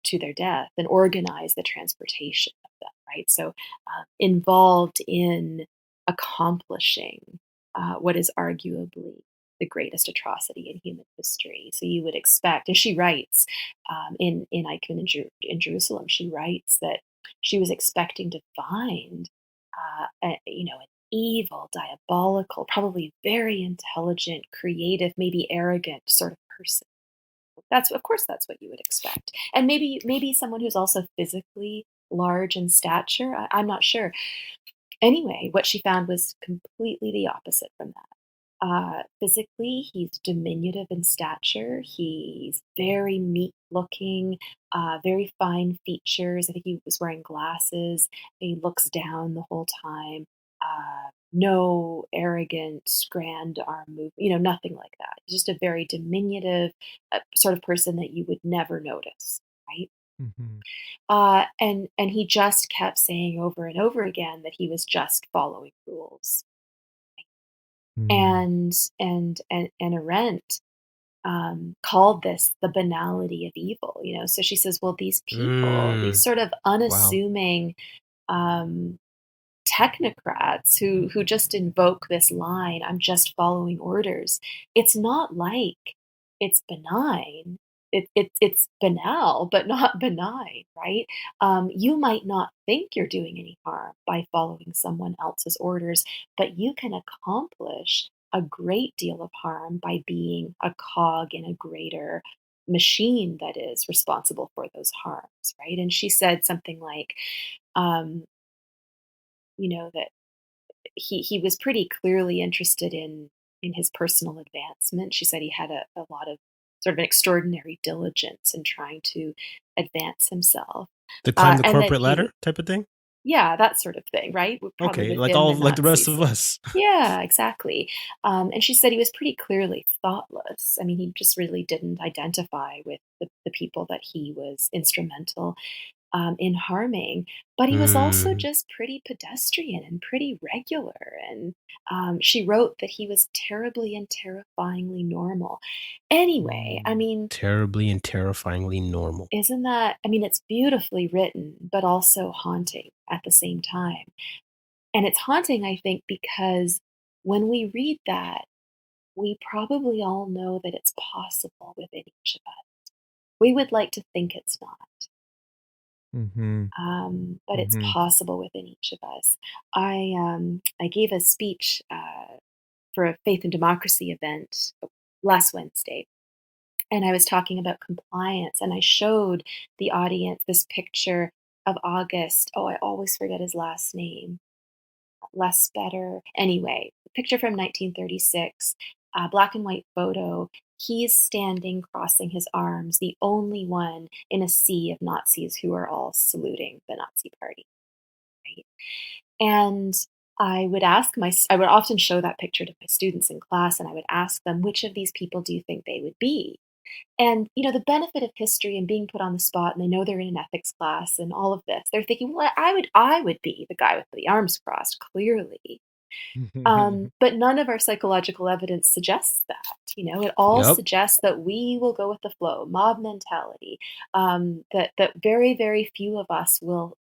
to their death and organized the transportation of them, right? So involved in accomplishing what is arguably the greatest atrocity in human history. So you would expect, and she writes in Eichmann in Jerusalem, she writes that she was expecting to find an evil, diabolical, probably very intelligent, creative, maybe arrogant sort of person. Of course that's what you would expect, and maybe someone who's also physically large in stature. I'm not sure. Anyway, what she found was completely the opposite from that. Physically, he's diminutive in stature. He's very meek looking, very fine features. I think he was wearing glasses. He looks down the whole time. No arrogant, grand arm move, nothing like that. He's just a very diminutive sort of person that you would never notice, right? Mm-hmm. And he just kept saying over and over again that he was just following rules. And Arendt called this the banality of evil. So she says, well, these people, these sort of unassuming technocrats who just invoke this line, I'm just following orders. It's not like it's benign. It's banal, but not benign, right? You might not think you're doing any harm by following someone else's orders, but you can accomplish a great deal of harm by being a cog in a greater machine that is responsible for those harms, right? And she said something like, that he was pretty clearly interested in his personal advancement. She said he had a lot of sort of an extraordinary diligence in trying to advance himself. To climb the corporate ladder type of thing? Yeah, that sort of thing, right? Okay, like the rest of us. Yeah, exactly. And she said he was pretty clearly thoughtless. I mean, he just really didn't identify with the people that he was instrumental in harming, but he was also just pretty pedestrian and pretty regular. And she wrote that he was terribly and terrifyingly normal. Anyway, I mean, terribly and terrifyingly normal. Isn't that, I mean, it's beautifully written, but also haunting at the same time. And it's haunting, I think, because when we read that, we probably all know that it's possible within each of us. We would like to think it's not. But it's possible within each of us. I gave a speech for a Faith and Democracy event last Wednesday, and I was talking about compliance, and I showed the audience this picture of August. Oh, I always forget his last name. Less better. Anyway, the picture from 1936, black and white photo. He's standing, crossing his arms, the only one in a sea of Nazis who are all saluting the Nazi party. right? And I would often show that picture to my students in class, and I would ask them, which of these people do you think they would be? And, the benefit of history and being put on the spot, and they know they're in an ethics class and all of this, they're thinking, well, I would be the guy with the arms crossed, clearly. But none of our psychological evidence suggests that. It all Yep. suggests that we will go with the flow, mob mentality. That very, very few of us will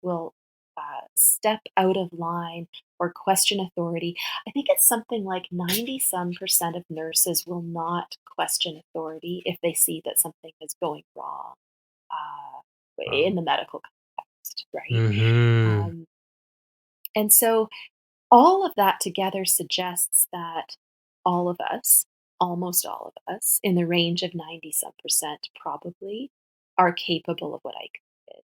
step out of line or question authority. I think it's something like 90% of nurses will not question authority if they see that something is going wrong in the medical context, right? Mhm. And so all of that together suggests that all of us, almost all of us, in the range of 90% probably, are capable of what I did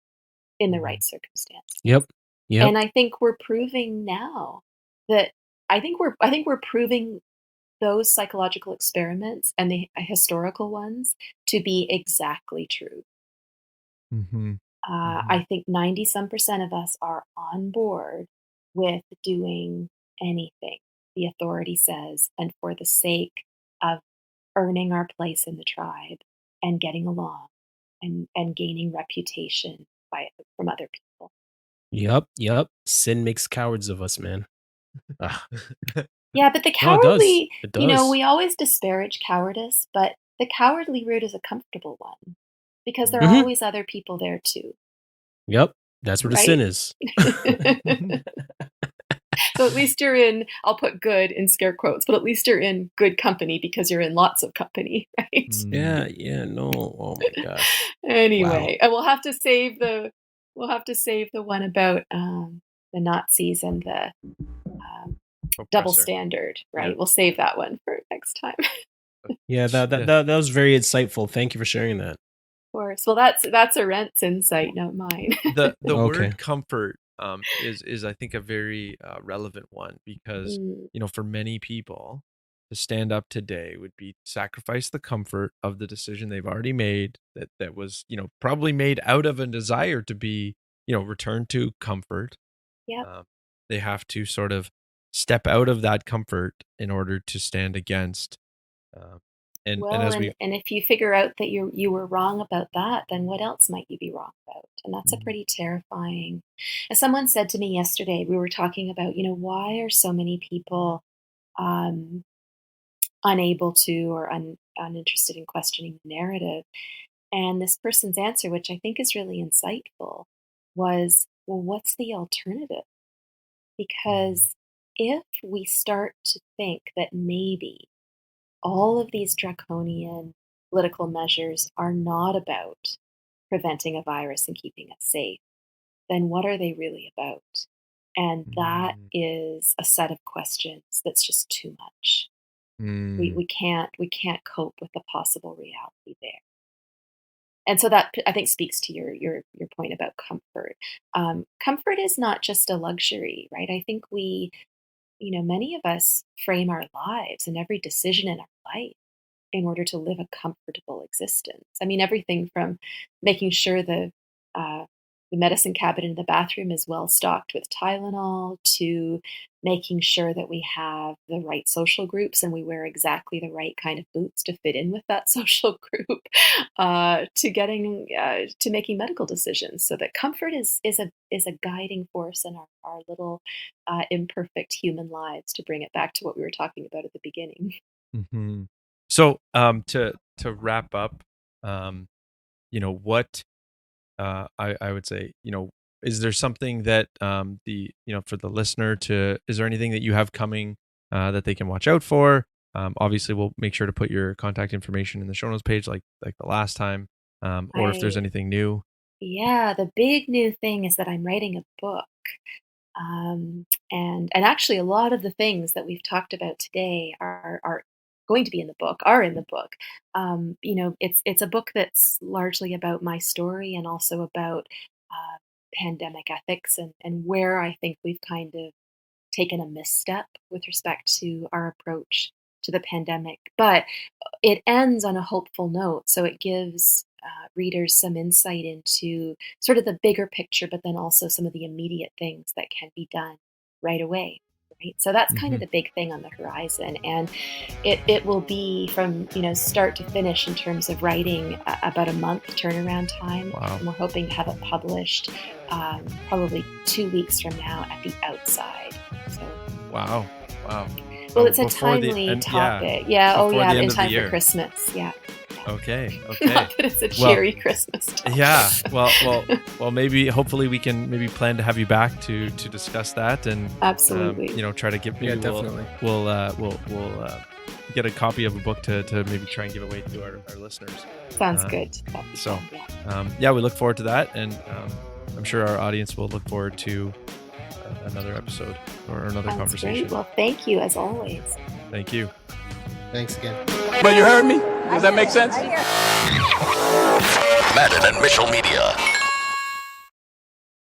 in the right circumstances. Yep. Yep. And I think we're proving now that I think we're proving those psychological experiments and the historical ones to be exactly true. I think 90% of us are on board with doing anything the authority says, and for the sake of earning our place in the tribe and getting along and gaining reputation from other people. Yep. Sin makes cowards of us, man. Ah. Yeah, but the No, it does. cowardly, It does. we always disparage cowardice, but the cowardly route is a comfortable one because there are Mhm. always other people there too. Yep. That's where the sin Right? is. So at least you're in, I'll put good in scare quotes, but at least you're in good company because you're in lots of company, right? Yeah, no. Oh my gosh. Anyway, and we'll have to save the one about the Nazis and the double Oppressor. standard, right? Yeah. We'll save that one for next time. Yeah, that was very insightful. Thank you for sharing that. Of course. Well, that's Arendt's insight, not mine. The Okay. word comfort is I think a very relevant one because for many people to stand up today would be sacrifice the comfort of the decision they've already made that was probably made out of a desire to be returned to comfort. Yep. They have to sort of step out of that comfort in order to stand against and Well, as and if you figure out that you were wrong about that, then what else might you be wrong about? And that's a pretty terrifying. As someone said to me yesterday, we were talking about, why are so many people unable to or uninterested in questioning the narrative? And this person's answer, which I think is really insightful, was, well, what's the alternative? Because if we start to think that maybe all of these draconian political measures are not about preventing a virus and keeping us safe, then what are they really about? And that is a set of questions that's just too much. We can't cope with the possible reality there. And so that, I think, speaks to your point about comfort. Comfort is not just a luxury, right? I think many of us frame our lives and every decision in our life in order to live a comfortable existence. I mean, everything from making sure the medicine cabinet in the bathroom is well stocked with Tylenol to making sure that we have the right social groups and we wear exactly the right kind of boots to fit in with that social group, to getting to making medical decisions. So that comfort is a guiding force in our little imperfect human lives. To bring it back to what we were talking about at the beginning. So to wrap up, what I would say, is there something that for the listener is there anything that you have coming that they can watch out for? Obviously, we'll make sure to put your contact information in the show notes page, like the last time, or if there's anything new. Yeah, the big new thing is that I'm writing a book. And actually, a lot of the things that we've talked about today are going to be in the book. It's a book that's largely about my story and also about pandemic ethics and where I think we've kind of taken a misstep with respect to our approach to the pandemic. But it ends on a hopeful note, so it gives readers some insight into sort of the bigger picture, but then also some of the immediate things that can be done right away. Right? So that's kind of the big thing on the horizon, and it will be from start to finish in terms of writing about a month turnaround time. Wow. And we're hoping to have it published probably 2 weeks from now at the outside. So Wow. well, it's a Before the timely end- topic. Before the end in of the time year. for Christmas. Yeah. Okay. Not that it's a cheery Christmas topic. Yeah. Well. Maybe. Hopefully, we can maybe plan to have you back to discuss that and Absolutely. try to give. Yeah, Maybe definitely. We'll get a copy of a book to maybe try and give away to our listeners. Sounds good. That'd be So, fun, we look forward to that, and I'm sure our audience will look forward to another episode or another Sounds conversation. great. Well, thank you as always. Thank you. Thanks again. But you heard me? Does that make sense? Madden and Mitchell Media.